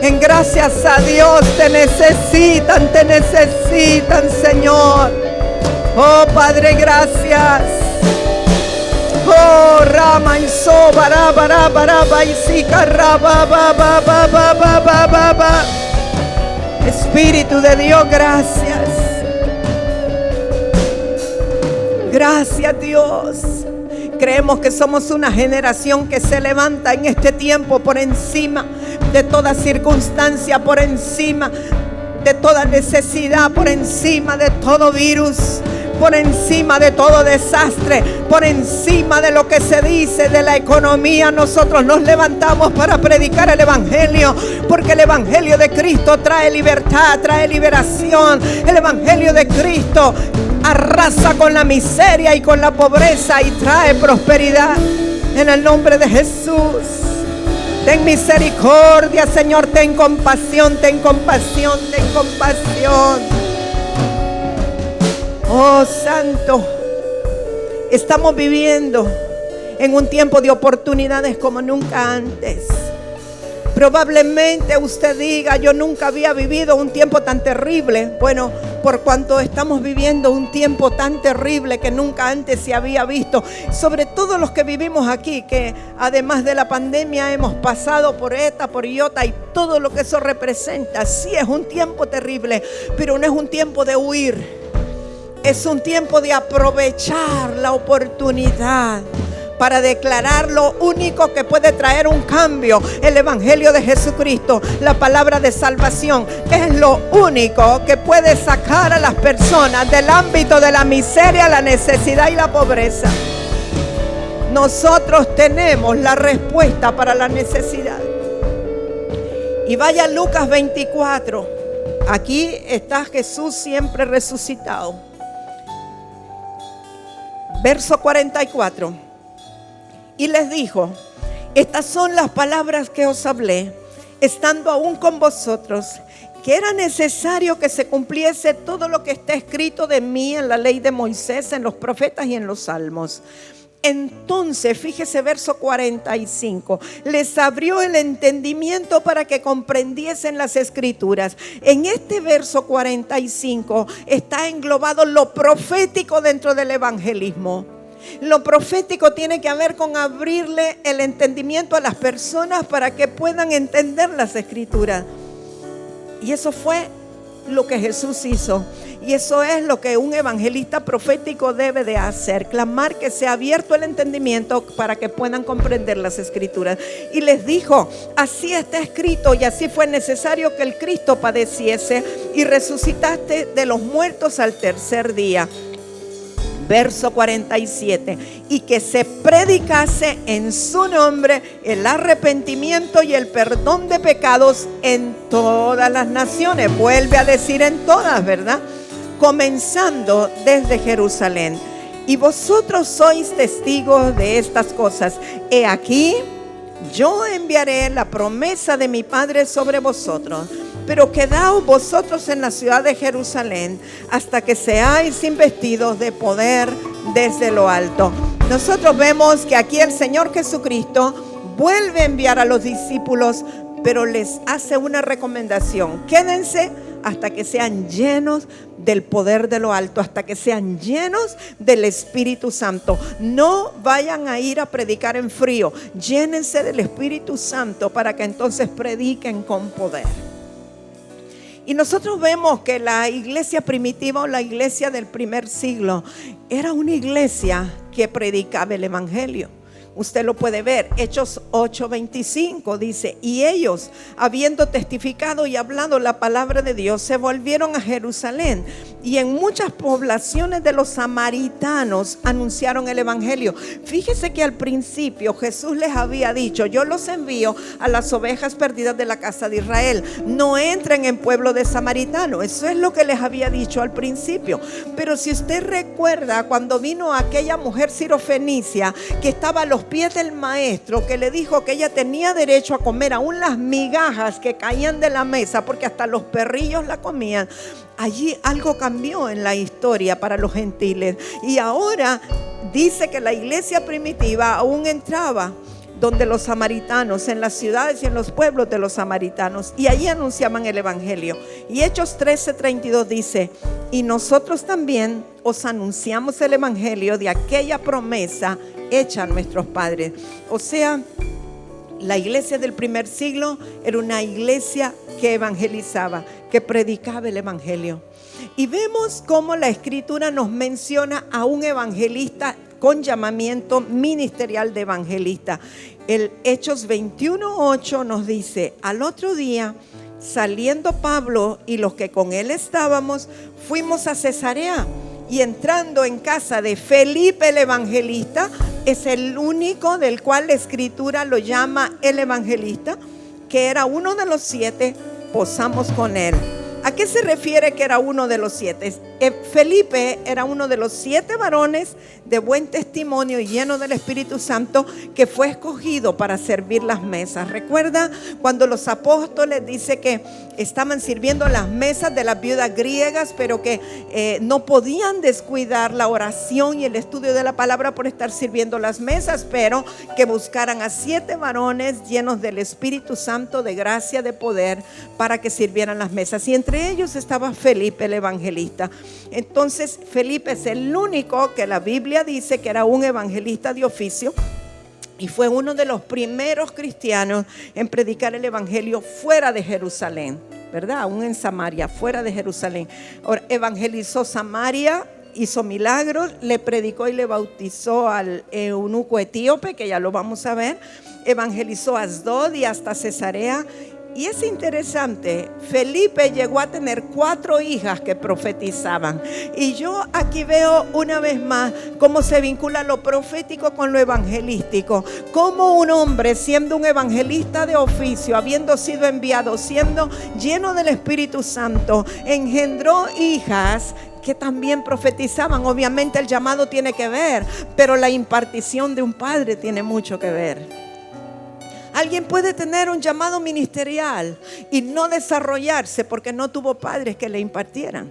en gracias a Dios te necesitan, Señor. Oh, Padre, gracias. Oh, Rama y So, bara bara bara ba y Sika raba ba ba ba ba ba ba ba ba. Espíritu de Dios, gracias. Gracias, Dios. Creemos que somos una generación que se levanta en este tiempo por encima de toda circunstancia, por encima de toda necesidad, por encima de todo virus, por encima de todo desastre, por encima de lo que se dice de la economía. Nosotros nos levantamos para predicar el evangelio, porque el evangelio de Cristo trae libertad, trae liberación. El evangelio de Cristo arrasa con la miseria y con la pobreza y trae prosperidad. En el nombre de Jesús. Ten misericordia, Señor, ten compasión, ten compasión, ten compasión. Oh, Santo, estamos viviendo en un tiempo de oportunidades como nunca antes. Probablemente usted diga: yo nunca había vivido un tiempo tan terrible. Bueno, por cuanto estamos viviendo un tiempo tan terrible que nunca antes se había visto, sobre todo los que vivimos aquí, que además de la pandemia hemos pasado por esta, por iota y todo lo que eso representa. Sí, es un tiempo terrible, pero no es un tiempo de huir. Es un tiempo de aprovechar la oportunidad para declarar lo único que puede traer un cambio: el Evangelio de Jesucristo, la palabra de salvación. Es lo único que puede sacar a las personas del ámbito de la miseria, la necesidad y la pobreza. Nosotros tenemos la respuesta para la necesidad. Y vaya a Lucas 24. Aquí está Jesús siempre resucitado. Verso 44. Y les dijo: estas son las palabras que os hablé, estando aún con vosotros, que era necesario que se cumpliese todo lo que está escrito de mí en la ley de Moisés, en los profetas y en los salmos. Entonces, fíjese verso 45, les abrió el entendimiento para que comprendiesen las escrituras. En este verso 45 está englobado lo profético dentro del evangelismo. Lo profético tiene que ver con abrirle el entendimiento a las personas para que puedan entender las escrituras. Y eso fue lo que Jesús hizo. Y eso es lo que un evangelista profético debe de hacer: clamar que sea abierto el entendimiento para que puedan comprender las escrituras. Y les dijo: así está escrito, y así fue necesario que el Cristo padeciese y resucitaste de los muertos al tercer día. Verso 47, y que se predicase en su nombre el arrepentimiento y el perdón de pecados en todas las naciones. Vuelve a decir en todas, ¿verdad? Comenzando desde Jerusalén. Y vosotros sois testigos de estas cosas. He aquí, yo enviaré la promesa de mi Padre sobre vosotros. Pero quedaos vosotros en la ciudad de Jerusalén hasta que seáis investidos de poder desde lo alto. Nosotros vemos que aquí el Señor Jesucristo vuelve a enviar a los discípulos, pero les hace una recomendación: quédense hasta que sean llenos del poder de lo alto, hasta que sean llenos del Espíritu Santo. No vayan a ir a predicar en frío, llénense del Espíritu Santo para que entonces prediquen con poder. Y nosotros vemos que la iglesia primitiva, o la iglesia del primer siglo, era una iglesia que predicaba el evangelio. Usted lo puede ver, Hechos 8:25 dice: y ellos, habiendo testificado y hablado la palabra de Dios, se volvieron a Jerusalén, y en muchas poblaciones de los samaritanos anunciaron el evangelio. Fíjese que al principio Jesús les había dicho: yo los envío a las ovejas perdidas de la casa de Israel, no entren en pueblo de samaritano. Eso es lo que les había dicho al principio. Pero si usted recuerda, cuando vino aquella mujer sirofenicia que estaba a los pies del maestro, que le dijo que ella tenía derecho a comer aún las migajas que caían de la mesa, porque hasta los perrillos la comían. Allí algo cambió en la historia para los gentiles, y ahora dice que la iglesia primitiva aún entraba donde los samaritanos, en las ciudades y en los pueblos de los samaritanos, y allí anunciaban el evangelio. Y Hechos 13:32 dice: y nosotros también os anunciamos el evangelio de aquella promesa hecha a nuestros padres. O sea, la iglesia del primer siglo era una iglesia que evangelizaba, que predicaba el evangelio. Y vemos cómo la escritura nos menciona a un evangelista con llamamiento ministerial de evangelista. El Hechos 21:8 nos dice: al otro día, saliendo Pablo y los que con él estábamos, fuimos a Cesarea, y entrando en casa de Felipe el evangelista, es el único del cual la escritura lo llama el evangelista, que era uno de los 7, posamos con él. ¿A qué se refiere que era uno de los 7? Felipe era uno de los 7 varones de buen testimonio y lleno del Espíritu Santo que fue escogido para servir las mesas. Recuerda cuando los apóstoles dice que estaban sirviendo las mesas de las viudas griegas, pero que no podían descuidar la oración y el estudio de la palabra por estar sirviendo las mesas, pero que buscaran a 7 varones llenos del Espíritu Santo, de gracia, de poder, para que sirvieran las mesas. Y entre ellos estaba Felipe el evangelista. Entonces Felipe es el único que la Biblia dice que era un evangelista de oficio y fue uno de los primeros cristianos en predicar el evangelio fuera de Jerusalén, ¿verdad? Aún en Samaria, fuera de Jerusalén. Ahora, evangelizó Samaria, hizo milagros, le predicó y le bautizó al eunuco etíope, que ya lo vamos a ver. Evangelizó a Asdod y hasta Cesarea. Y es interesante, Felipe llegó a tener 4 hijas que profetizaban. Y yo aquí veo una vez más cómo se vincula lo profético con lo evangelístico. Cómo un hombre, siendo un evangelista de oficio, habiendo sido enviado, siendo lleno del Espíritu Santo, engendró hijas que también profetizaban. Obviamente el llamado tiene que ver, pero la impartición de un padre tiene mucho que ver. Alguien puede tener un llamado ministerial y no desarrollarse porque no tuvo padres que le impartieran.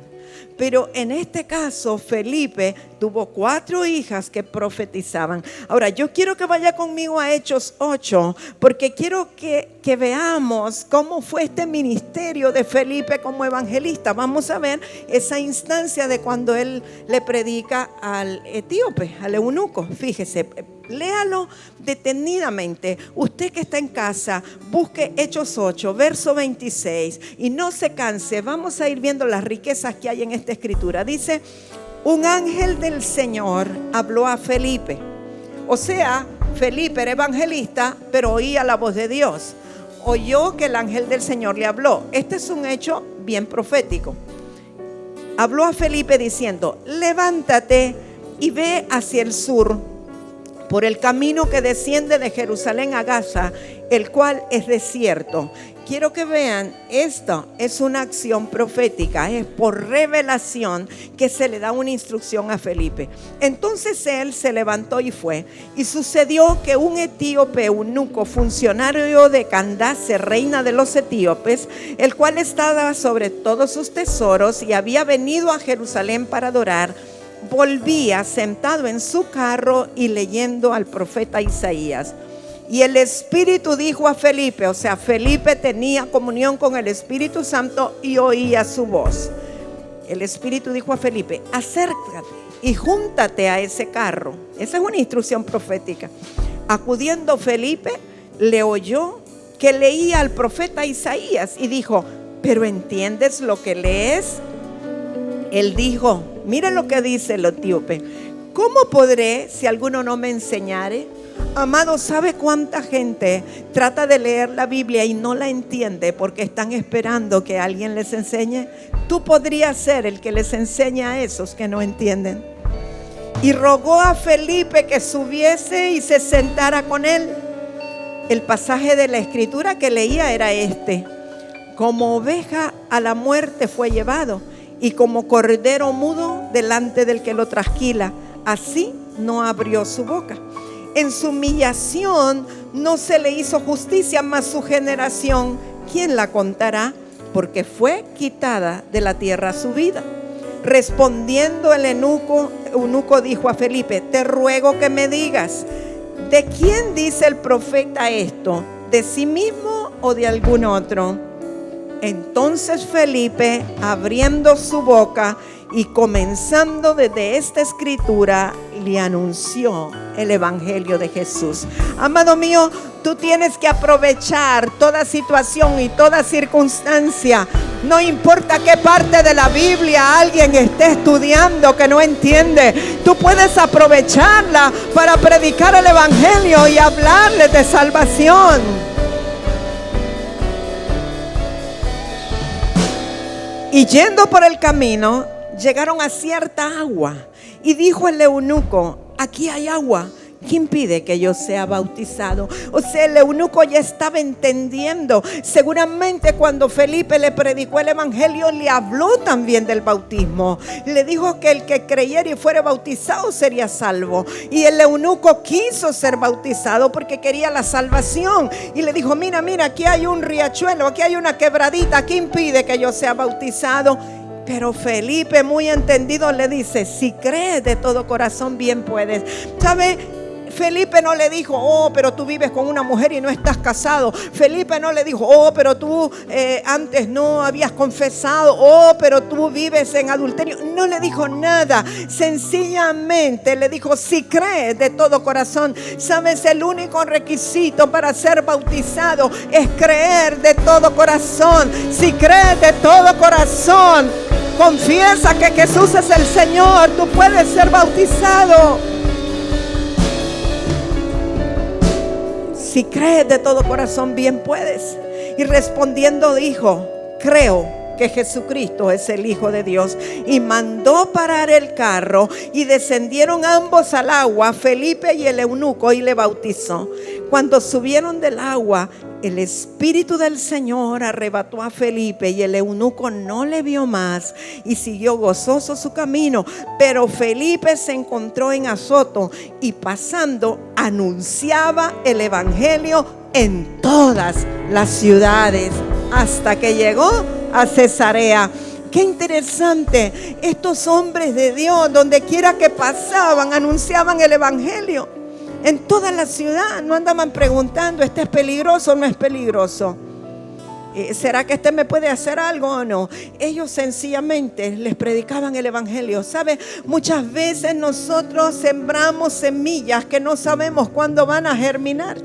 Pero en este caso Felipe tuvo 4 hijas que profetizaban. Ahora yo quiero que vaya conmigo a Hechos 8, porque quiero que veamos cómo fue este ministerio de Felipe como evangelista. Vamos a ver esa instancia de cuando él le predica al etíope, al eunuco. Fíjese, léalo detenidamente. Usted que está en casa, busque Hechos 8, verso 26 y no se canse. Vamos a ir viendo las riquezas que hay en esta escritura. Dice: un ángel del Señor habló a Felipe. O sea, Felipe era evangelista, pero oía la voz de Dios. Oyó que el ángel del Señor le habló. Este es un hecho bien profético. Habló a Felipe diciendo: levántate y ve hacia el sur, por el camino que desciende de Jerusalén a Gaza, el cual es desierto. Quiero que vean, esto es una acción profética, es por revelación que se le da una instrucción a Felipe. Entonces él se levantó y fue. Y sucedió que un etíope eunuco, funcionario de Candace, reina de los etíopes, el cual estaba sobre todos sus tesoros y había venido a Jerusalén para adorar, volvía sentado en su carro y leyendo al profeta Isaías. Y el Espíritu dijo a Felipe, o sea, Felipe tenía comunión con el Espíritu Santo y oía su voz. El Espíritu dijo a Felipe: acércate y júntate a ese carro. Esa es una instrucción profética. Acudiendo Felipe, le oyó que leía al profeta Isaías y dijo: ¿pero entiendes lo que lees? Él dijo: mire lo que dice el etíope: ¿cómo podré si alguno no me enseñare? Amado, ¿sabe cuánta gente trata de leer la Biblia y no la entiende porque están esperando que alguien les enseñe? Tú podrías ser el que les enseña a esos que no entienden. Y rogó a Felipe que subiese y se sentara con él. El pasaje de la escritura que leía era este: como oveja a la muerte fue llevado, y como cordero mudo delante del que lo trasquila, así no abrió su boca. En su humillación no se le hizo justicia, mas su generación, ¿quién la contará? Porque fue quitada de la tierra su vida. Respondiendo el eunuco dijo a Felipe: te ruego que me digas, ¿de quién dice el profeta esto? ¿De sí mismo o de algún otro? Entonces Felipe, abriendo su boca y comenzando desde esta escritura, le anunció el evangelio de Jesús. Amado mío, tú tienes que aprovechar toda situación y toda circunstancia. No importa qué parte de la Biblia alguien esté estudiando que no entiende, tú puedes aprovecharla para predicar el evangelio y hablarles de salvación. Y yendo por el camino, llegaron a cierta agua. Y dijo el eunuco: aquí hay agua, ¿Qué impide que yo sea bautizado? O sea, el eunuco ya estaba entendiendo. Seguramente cuando Felipe le predicó el evangelio, le habló también del bautismo. Le dijo que el que creyera y fuera bautizado sería salvo. Y el eunuco quiso ser bautizado porque quería la salvación. Y le dijo, mira, aquí hay un riachuelo, aquí hay una quebradita. ¿Qué impide que yo sea bautizado? Pero Felipe, muy entendido, le dice, si crees de todo corazón, bien puedes. ¿Sabe? Felipe no le dijo, oh, pero tú vives con una mujer y no estás casado. Felipe no le dijo, oh, pero tú antes no habías confesado. Oh, pero tú vives en adulterio. No le dijo nada. Sencillamente le dijo, si crees de todo corazón. Sabes, el único requisito para ser bautizado es creer de todo corazón. Si crees de todo corazón, confiesa que Jesús es el Señor, tú puedes ser bautizado. Si crees de todo corazón, bien puedes. Y respondiendo dijo, creo que Jesucristo es el Hijo de Dios. Y mandó parar el carro y descendieron ambos al agua, Felipe y el eunuco, y le bautizó. Cuando subieron del agua, el Espíritu del Señor arrebató a Felipe y el eunuco no le vio más y siguió gozoso su camino. Pero Felipe se encontró en Azoto y pasando anunciaba el evangelio en todas las ciudades hasta que llegó a Cesarea. Qué interesante, estos hombres de Dios, donde quiera que pasaban, anunciaban el evangelio. En toda la ciudad, no andaban preguntando, ¿este es peligroso o no es peligroso? ¿Será que este me puede hacer algo o no? Ellos sencillamente les predicaban el evangelio. ¿Sabe? Muchas veces nosotros sembramos semillas que no sabemos cuándo van a germinar.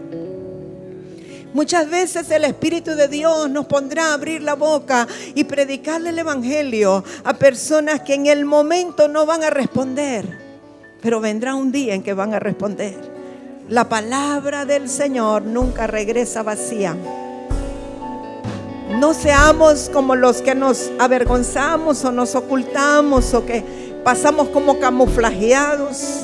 Muchas veces el Espíritu de Dios nos pondrá a abrir la boca y predicarle el evangelio a personas que en el momento no van a responder, pero vendrá un día en que van a responder. La palabra del Señor nunca regresa vacía. No seamos como los que nos avergonzamos o nos ocultamos o que pasamos como camuflajeados,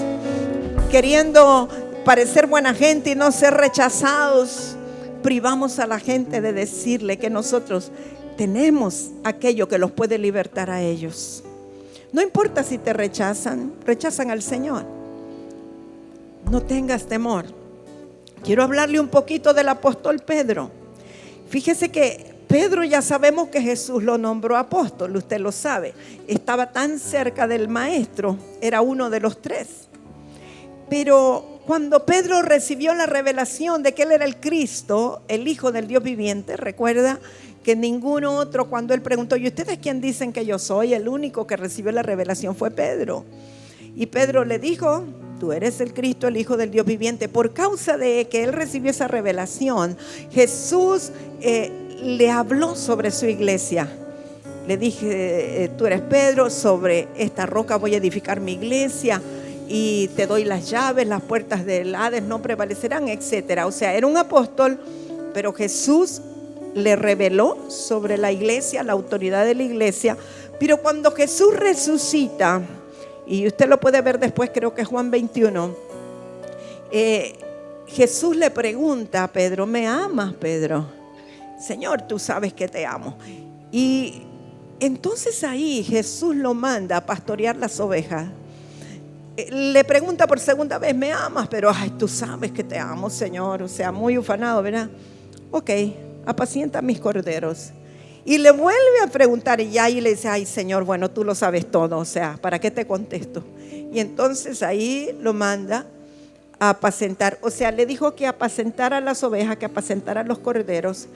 queriendo parecer buena gente y no ser rechazados. Privamos a la gente de decirle que nosotros tenemos aquello que los puede libertar a ellos. No importa si te rechazan al Señor. No tengas temor. Quiero hablarle un poquito del apóstol Pedro. Fíjese que Pedro, ya sabemos que Jesús lo nombró apóstol, usted lo sabe. Estaba tan cerca del maestro, era uno de los 3. Pero cuando Pedro recibió la revelación de que él era el Cristo, el Hijo del Dios viviente, recuerda que ningún otro, cuando él preguntó, ¿y ustedes quién dicen que yo soy? El único que recibió la revelación fue Pedro. Y Pedro le dijo, tú eres el Cristo, el Hijo del Dios viviente. Por causa de que él recibió esa revelación, Jesús le habló sobre su iglesia. Le dije, tú eres Pedro, sobre esta roca voy a edificar mi iglesia y te doy las llaves, las puertas del Hades no prevalecerán, etcétera. O sea, era un apóstol, pero Jesús le reveló sobre la iglesia, la autoridad de la iglesia. Pero cuando Jesús resucita, y usted lo puede ver después, creo que es Juan 21, Jesús le pregunta a Pedro, ¿me amas, Pedro? Señor, tú sabes que te amo. Y entonces ahí Jesús lo manda a pastorear las ovejas. Le pregunta por segunda vez, ¿me amas? Pero, ay, tú sabes que te amo, Señor. O sea, muy ufanado, ¿verdad? Ok, apacienta mis corderos. Y le vuelve a preguntar y ahí le dice, ay, Señor, bueno, tú lo sabes todo, o sea, ¿para qué te contesto? Y entonces ahí lo manda a apacentar, o sea, le dijo que apacentara las ovejas, que apacentara los corderos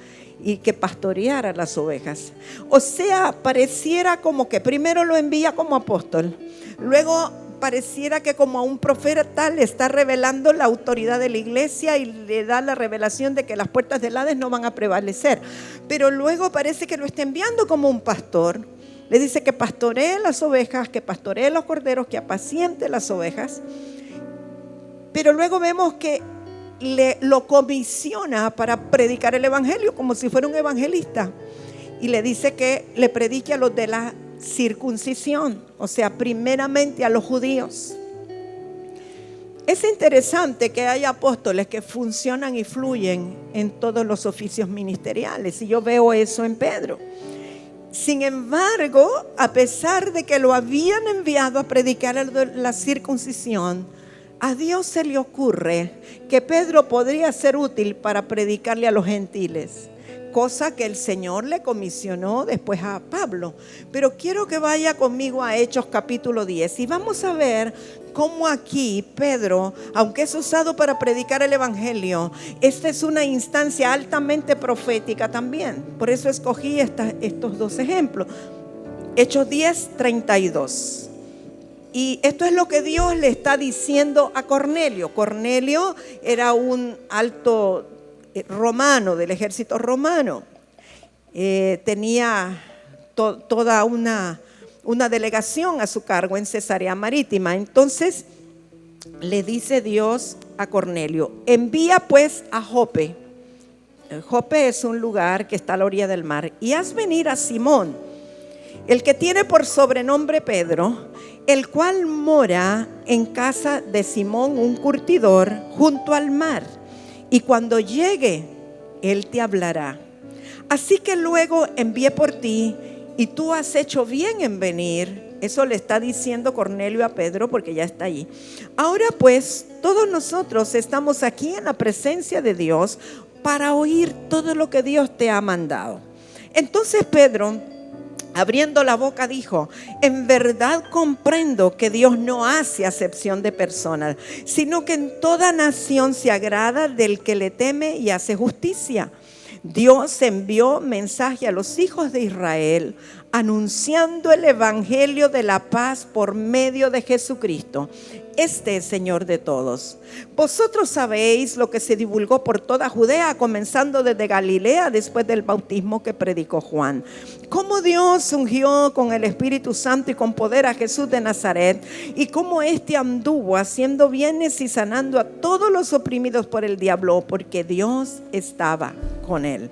y que pastoreara las ovejas. O sea, pareciera como que primero lo envía como apóstol, luego pareciera que como a un profeta le está revelando la autoridad de la iglesia y le da la revelación de que las puertas del Hades no van a prevalecer. Pero luego parece que lo está enviando como un pastor. Le dice que pastoree las ovejas, que pastoree los corderos, que apaciente las ovejas. Pero luego vemos que lo comisiona para predicar el evangelio como si fuera un evangelista. Y le dice que le predique a los de la circuncisión, o sea, primeramente a los judíos. Es interesante que hay apóstoles que funcionan y fluyen en todos los oficios ministeriales, y yo veo eso en Pedro. Sin embargo, a pesar de que lo habían enviado a predicar la circuncisión, a Dios se le ocurre que Pedro podría ser útil para predicarle a los gentiles, cosa que el Señor le comisionó después a Pablo. Pero quiero que vaya conmigo a Hechos capítulo 10 y vamos a ver cómo aquí Pedro, aunque es usado para predicar el evangelio, esta es una instancia altamente profética también. Por eso escogí estos dos ejemplos. Hechos 10, 32. Y esto es lo que Dios le está diciendo a Cornelio. Cornelio era un alto romano, del ejército romano. Tenía toda una delegación a su cargo en Cesarea Marítima. Entonces le dice Dios a Cornelio: envía pues a Jope. Jope es un lugar que está a la orilla del mar, y haz venir a Simón, el que tiene por sobrenombre Pedro, el cual mora en casa de Simón, un curtidor, junto al mar. Y cuando llegue, él te hablará. Así que luego envié por ti, y tú has hecho bien en venir. Eso le está diciendo Cornelio a Pedro, porque ya está allí. Ahora pues, todos nosotros estamos aquí en la presencia de Dios para oír todo lo que Dios te ha mandado. Entonces Pedro, abriendo la boca, dijo: en verdad comprendo que Dios no hace acepción de personas, sino que en toda nación se agrada del que le teme y hace justicia. Dios envió mensaje a los hijos de Israel, anunciando el evangelio de la paz por medio de Jesucristo. Este es Señor de todos. Vosotros sabéis lo que se divulgó por toda Judea, comenzando desde Galilea, después del bautismo que predicó Juan. Cómo Dios ungió con el Espíritu Santo y con poder a Jesús de Nazaret, y cómo éste anduvo haciendo bienes y sanando a todos los oprimidos por el diablo, porque Dios estaba con él.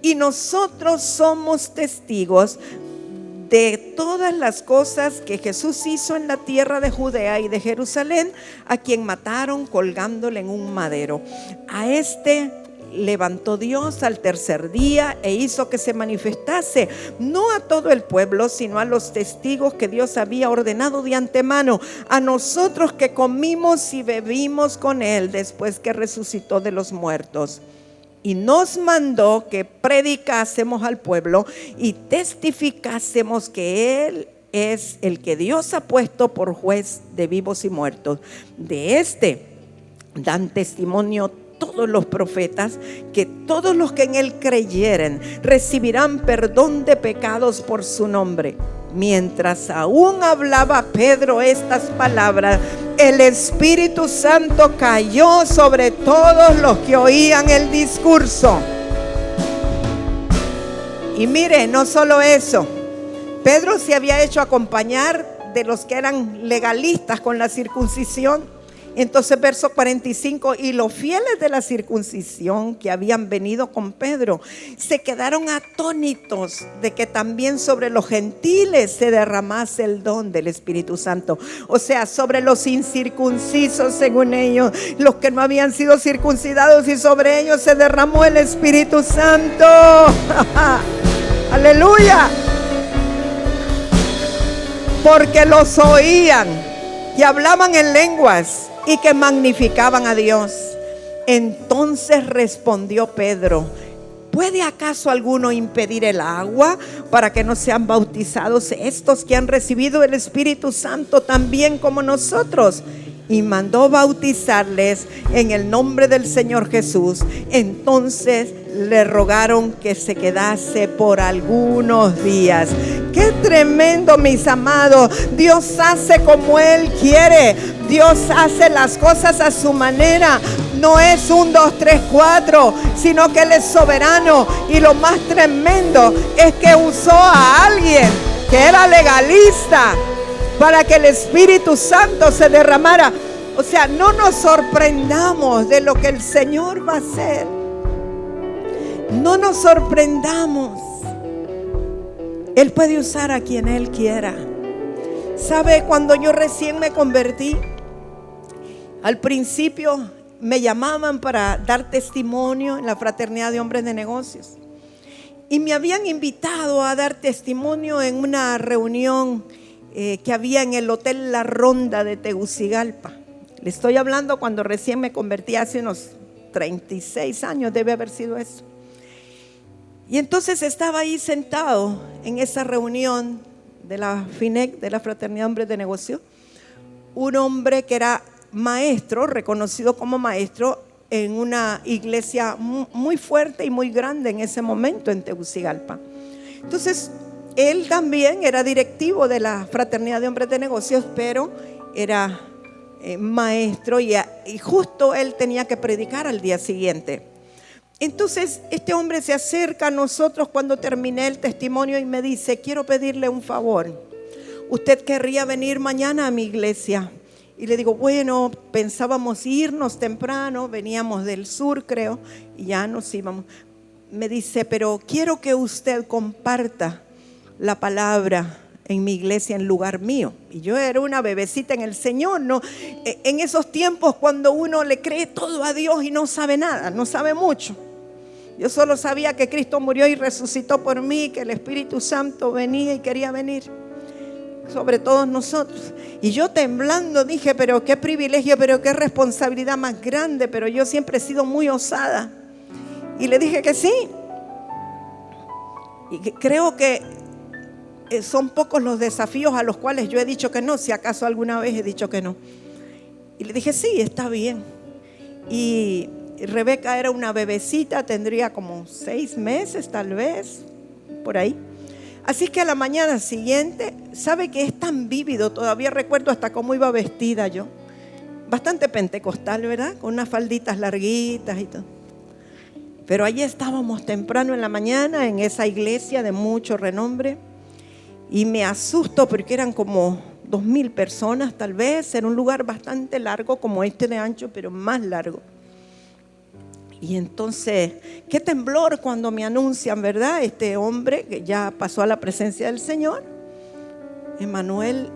Y nosotros somos testigos de todas las cosas que Jesús hizo en la tierra de Judea y de Jerusalén, a quien mataron colgándole en un madero. A este levantó Dios al tercer día e hizo que se manifestase, no a todo el pueblo, sino a los testigos que Dios había ordenado de antemano, a nosotros que comimos y bebimos con él después que resucitó de los muertos. Y nos mandó que predicásemos al pueblo y testificásemos que Él es el que Dios ha puesto por juez de vivos y muertos. De este dan testimonio todos los profetas, que todos los que en Él creyeren recibirán perdón de pecados por su nombre. Mientras aún hablaba Pedro estas palabras, el Espíritu Santo cayó sobre todos los que oían el discurso. Y mire, no solo eso, Pedro se había hecho acompañar de los que eran legalistas con la circuncisión. Entonces verso 45, y los fieles de la circuncisión que habían venido con Pedro se quedaron atónitos de que también sobre los gentiles se derramase el don del Espíritu Santo. O sea, sobre los incircuncisos, según ellos, los que no habían sido circuncidados, y sobre ellos se derramó el Espíritu Santo. Aleluya. Porque los oían y hablaban en lenguas y que magnificaban a Dios. Entonces respondió Pedro: ¿puede acaso alguno impedir el agua para que no sean bautizados estos que han recibido el Espíritu Santo también como nosotros? Y mandó bautizarles en el nombre del Señor Jesús. Entonces le rogaron que se quedase por algunos días. ¡Qué tremendo, mis amados! Dios hace como Él quiere. Dios hace las cosas a su manera. No es 1, 2, 3, 4, sino que Él es soberano. Y lo más tremendo es que usó a alguien que era legalista para que el Espíritu Santo se derramara. O sea, no nos sorprendamos de lo que el Señor va a hacer. No nos sorprendamos. Él puede usar a quien Él quiera. ¿Sabe? Cuando yo recién me convertí, Al principio me llamaban para dar testimonio en la Fraternidad de Hombres de Negocios. Y me habían invitado a dar testimonio en una reunión que había en el Hotel La Ronda de Tegucigalpa. Le estoy hablando cuando recién me convertí, hace unos 36 años, debe haber sido eso. Y entonces estaba ahí sentado en esa reunión de la FINEC, de la Fraternidad de Hombres de Negocios, un hombre que era maestro, reconocido como maestro en una iglesia muy fuerte y muy grande en ese momento en Tegucigalpa. Entonces, él también era directivo de la Fraternidad de Hombres de Negocios, pero era maestro y justo él tenía que predicar al día siguiente. Entonces, este hombre se acerca a nosotros cuando terminé el testimonio y me dice: quiero pedirle un favor. ¿Usted querría venir mañana a mi iglesia? Y le digo, bueno, pensábamos irnos temprano, veníamos del sur, creo, y ya nos íbamos. Me dice, pero quiero que usted comparta la palabra en mi iglesia en lugar mío. Y yo era una bebecita en el Señor, ¿no? En esos tiempos cuando uno le cree todo a Dios y no sabe nada, no sabe mucho. Yo solo sabía que Cristo murió y resucitó por mí, que el Espíritu Santo venía y quería venir sobre todos nosotros. Y yo temblando dije, pero qué privilegio, pero qué responsabilidad más grande, pero yo siempre he sido muy osada. Y le dije que sí. Y creo que son pocos los desafíos a los cuales yo he dicho que no, si acaso alguna vez he dicho que no. Y le dije, sí, está bien. Y Rebeca era una bebecita, tendría como 6 meses tal vez, por ahí. Así que a la mañana siguiente, ¿sabe que es tan vívido? Todavía recuerdo hasta cómo iba vestida yo. Bastante pentecostal, ¿verdad? Con unas falditas larguitas y todo. Pero allí estábamos temprano en la mañana en esa iglesia de mucho renombre. Y me asusto porque eran como 2,000 personas tal vez. Era un lugar bastante largo, como este de ancho, pero más largo. Y entonces, qué temblor cuando me anuncian, ¿verdad? Este hombre que ya pasó a la presencia del Señor, Emanuel,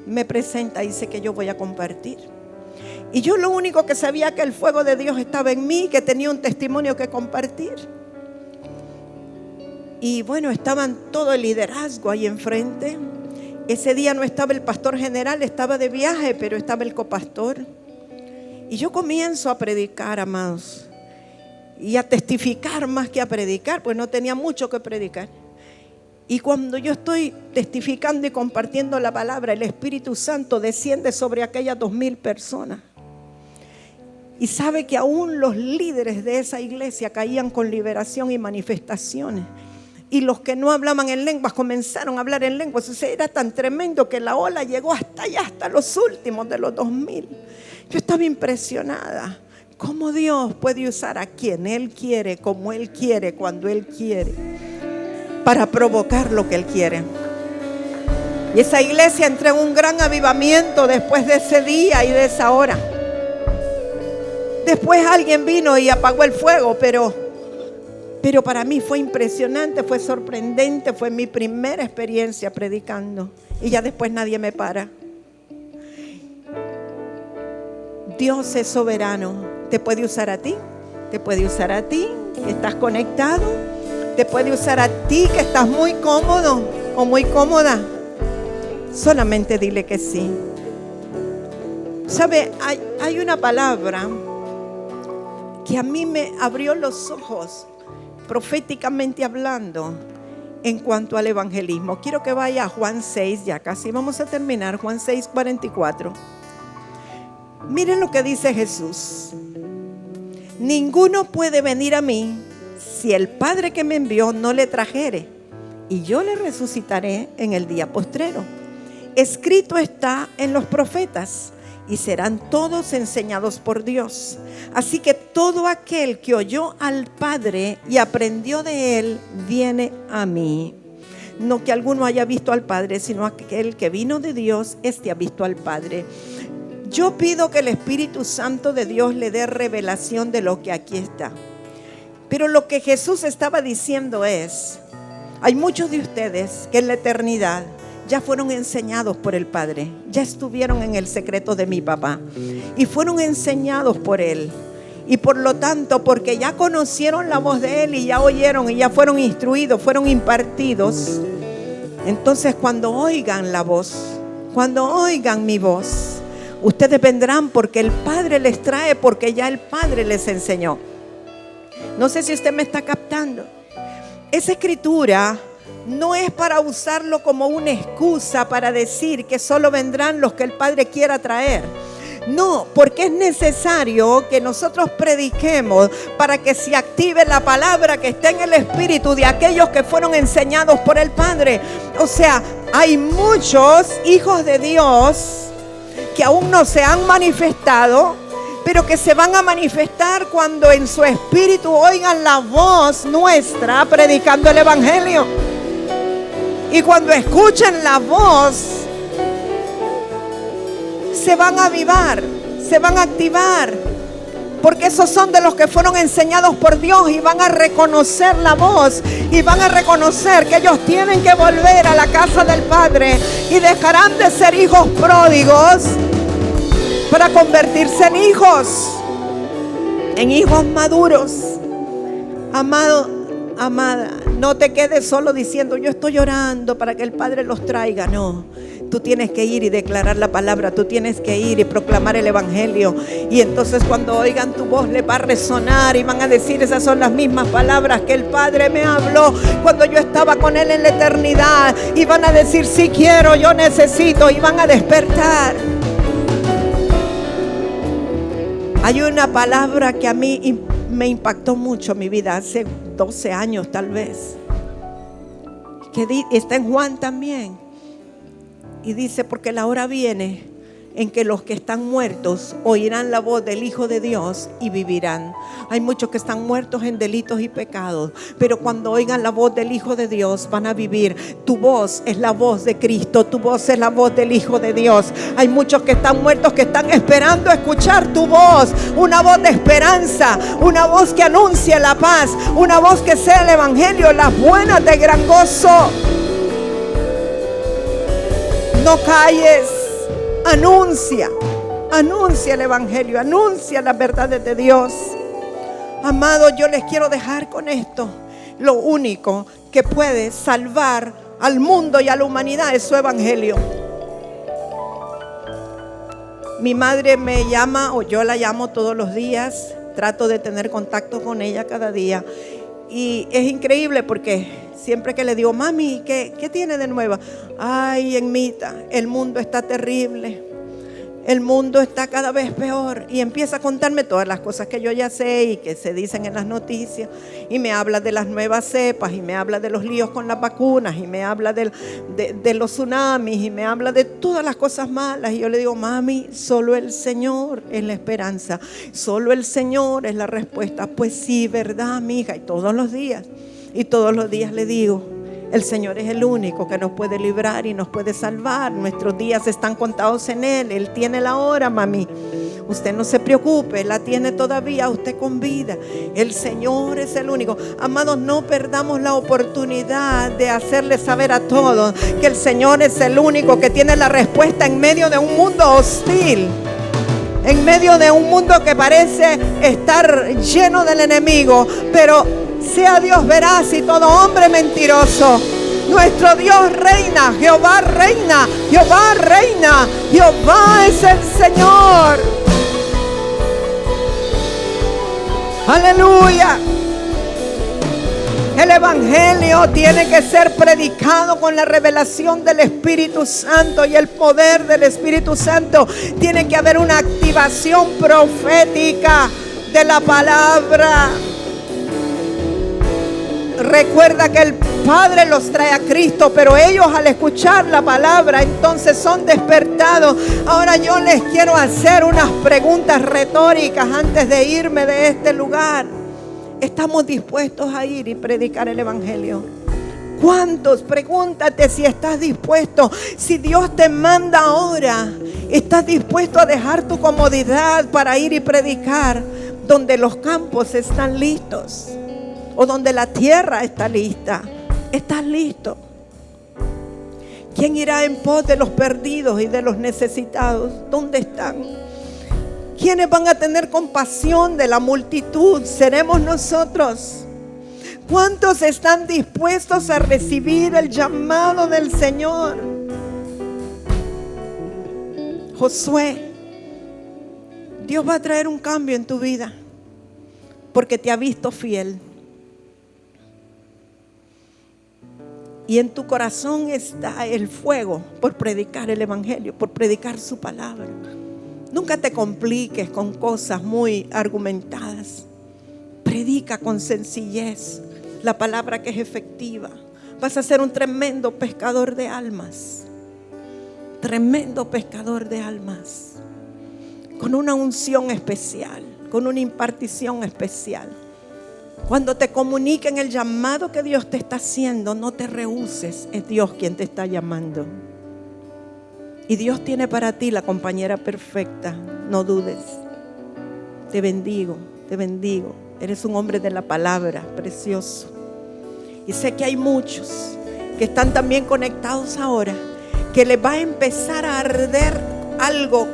me presenta y dice que yo voy a compartir. Y yo lo único que sabía que el fuego de Dios estaba en mí, que tenía un testimonio que compartir. Y bueno, estaban todo el liderazgo ahí enfrente. Ese día no estaba el pastor general, estaba de viaje, pero estaba el copastor. Y yo comienzo a predicar, amados. Y a testificar más que a predicar, pues no tenía mucho que predicar. Y cuando yo estoy testificando y compartiendo la palabra, el Espíritu Santo desciende sobre aquellas 2,000 personas. Y sabe que aún los líderes de esa iglesia caían con liberación y manifestaciones. Y los que no hablaban en lenguas comenzaron a hablar en lenguas. O sea, era tan tremendo que la ola llegó hasta allá, hasta los últimos de los 2,000. Yo estaba impresionada. ¿Cómo Dios puede usar a quien Él quiere, como Él quiere, cuando Él quiere, para provocar lo que Él quiere? Y esa iglesia entró en un gran avivamiento después de ese día y de esa hora. Después alguien vino y apagó el fuego, pero para mí fue impresionante, fue sorprendente, fue mi primera experiencia predicando. Y ya después nadie me para. Dios es soberano. Te puede usar a ti, te puede usar a ti que estás conectado, te puede usar a ti que estás muy cómodo o muy cómoda. Solamente dile que sí. ¿Sabe? Hay una palabra que a mí me abrió los ojos, proféticamente hablando, en cuanto al evangelismo. Quiero que vaya a Juan 6, ya casi vamos a terminar, Juan 6, 44. Miren lo que dice Jesús. Ninguno puede venir a mí si el Padre que me envió no le trajere, y yo le resucitaré en el día postrero. Escrito está en los profetas, y serán todos enseñados por Dios. Así que todo aquel que oyó al Padre y aprendió de Él, viene a mí. No que alguno haya visto al Padre, sino aquel que vino de Dios, este ha visto al Padre. Yo pido que el Espíritu Santo de Dios le dé revelación de lo que aquí está. Pero lo que Jesús estaba diciendo es, hay muchos de ustedes que en la eternidad ya fueron enseñados por el Padre, ya estuvieron en el secreto de mi papá y fueron enseñados por Él. Y por lo tanto, porque ya conocieron la voz de Él y ya oyeron y ya fueron instruidos, fueron impartidos, entonces cuando oigan la voz, cuando oigan mi voz, ustedes vendrán porque el Padre les trae, porque ya el Padre les enseñó. No sé si usted me está captando. Esa escritura no es para usarlo como una excusa para decir que solo vendrán los que el Padre quiera traer. No, porque es necesario que nosotros prediquemos para que se active la palabra que está en el espíritu de aquellos que fueron enseñados por el Padre. O sea, hay muchos hijos de Dios que aún no se han manifestado, pero que se van a manifestar cuando en su espíritu oigan la voz nuestra predicando el evangelio. Y cuando escuchen la voz, se van a avivar, se van a activar, porque esos son de los que fueron enseñados por Dios y van a reconocer la voz y van a reconocer que ellos tienen que volver a la casa del Padre y dejarán de ser hijos pródigos para convertirse en hijos maduros. Amado, amada, no te quedes solo diciendo yo estoy orando para que el Padre los traiga. No, tú tienes que ir y declarar la palabra, tú tienes que ir y proclamar el evangelio. Y entonces cuando oigan tu voz les va a resonar y van a decir esas son las mismas palabras que el Padre me habló cuando yo estaba con Él en la eternidad. Y van a decir sí quiero, yo necesito, y van a despertar. Hay una palabra que a mí me impactó mucho en mi vida, hace 12 años tal vez, que está en Juan también, y dice, porque la hora viene en que los que están muertos oirán la voz del Hijo de Dios y vivirán. Hay muchos que están muertos en delitos y pecados, pero cuando oigan la voz del Hijo de Dios van a vivir. Tu voz es la voz de Cristo, tu voz es la voz del Hijo de Dios. Hay muchos que están muertos que están esperando escuchar tu voz, una voz de esperanza, una voz que anuncie la paz, una voz que sea el evangelio, las buenas de gran gozo. No calles. Anuncia el evangelio, anuncia las verdades de Dios. Amado, yo les quiero dejar con esto. Lo único que puede salvar al mundo y a la humanidad es su evangelio. Mi madre me llama, o yo la llamo todos los días. Trato de tener contacto con ella cada día. Y es increíble porque siempre que le digo, mami, ¿qué tiene de nueva? Ay, Enmita, el mundo está terrible. El mundo está cada vez peor. Y empieza a contarme todas las cosas que yo ya sé y que se dicen en las noticias. Y me habla de las nuevas cepas, y me habla de los líos con las vacunas, y me habla de los tsunamis, y me habla de todas las cosas malas. Y yo le digo, mami, solo el Señor es la esperanza. Solo el Señor es la respuesta. Pues sí, ¿verdad, mija? Y todos los días le digo, el Señor es el único que nos puede librar y nos puede salvar. Nuestros días están contados en Él. Él tiene la hora, mami. Usted no se preocupe, la tiene todavía usted con vida. El Señor es el único. Amados, no perdamos la oportunidad de hacerle saber a todos que el Señor es el único que tiene la respuesta en medio de un mundo hostil. En medio de un mundo que parece estar lleno del enemigo, pero sea Dios veraz y todo hombre mentiroso. Nuestro Dios reina, Jehová reina, Jehová reina, Jehová es el Señor. Aleluya. El evangelio tiene que ser predicado con la revelación del Espíritu Santo y el poder del Espíritu Santo. Tiene que haber una activación profética de la palabra. Recuerda que el Padre los trae a Cristo, pero ellos al escuchar la palabra entonces son despertados. Ahora yo les quiero hacer unas preguntas retóricas antes de irme de este lugar. ¿Estamos dispuestos a ir y predicar el evangelio? ¿Cuántos? Pregúntate si estás dispuesto. Si Dios te manda ahora, ¿estás dispuesto a dejar tu comodidad para ir y predicar donde los campos están listos? O donde la tierra está lista. ¿Estás listo? ¿Quién irá en pos de los perdidos y de los necesitados? ¿Dónde están? ¿Quiénes van a tener compasión de la multitud? Seremos nosotros. ¿Cuántos están dispuestos a recibir el llamado del Señor? Josué, Dios va a traer un cambio en tu vida porque te ha visto fiel. Y en tu corazón está el fuego por predicar el evangelio, por predicar su palabra. Nunca te compliques con cosas muy argumentadas. Predica con sencillez la palabra que es efectiva. Vas a ser un tremendo pescador de almas. Tremendo pescador de almas. Con una unción especial, con una impartición especial. Cuando te comuniquen el llamado que Dios te está haciendo, no te rehúses. Es Dios quien te está llamando. Y Dios tiene para ti la compañera perfecta. No dudes. Te bendigo, te bendigo. Eres un hombre de la palabra, precioso. Y sé que hay muchos que están también conectados ahora, que les va a empezar a arder algo.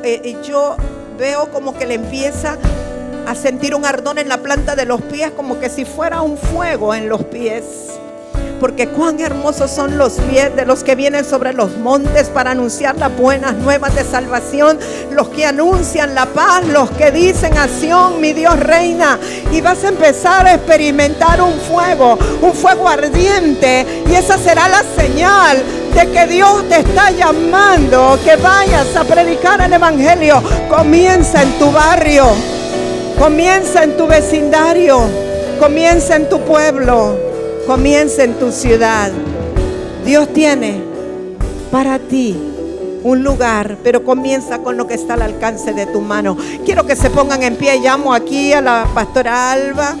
Yo veo como que le empieza a sentir un ardor en la planta de los pies, como que si fuera un fuego en los pies. Porque cuán hermosos son los pies de los que vienen sobre los montes para anunciar las buenas nuevas de salvación, los que anuncian la paz, los que dicen a Sión, mi Dios reina. Y vas a empezar a experimentar un fuego ardiente, y esa será la señal de que Dios te está llamando, que vayas a predicar el evangelio. Comienza en tu barrio, comienza en tu vecindario, comienza en tu pueblo, comienza en tu ciudad. Dios tiene para ti un lugar, pero comienza con lo que está al alcance de tu mano. Quiero que se pongan en pie. Llamo aquí a la pastora Alba.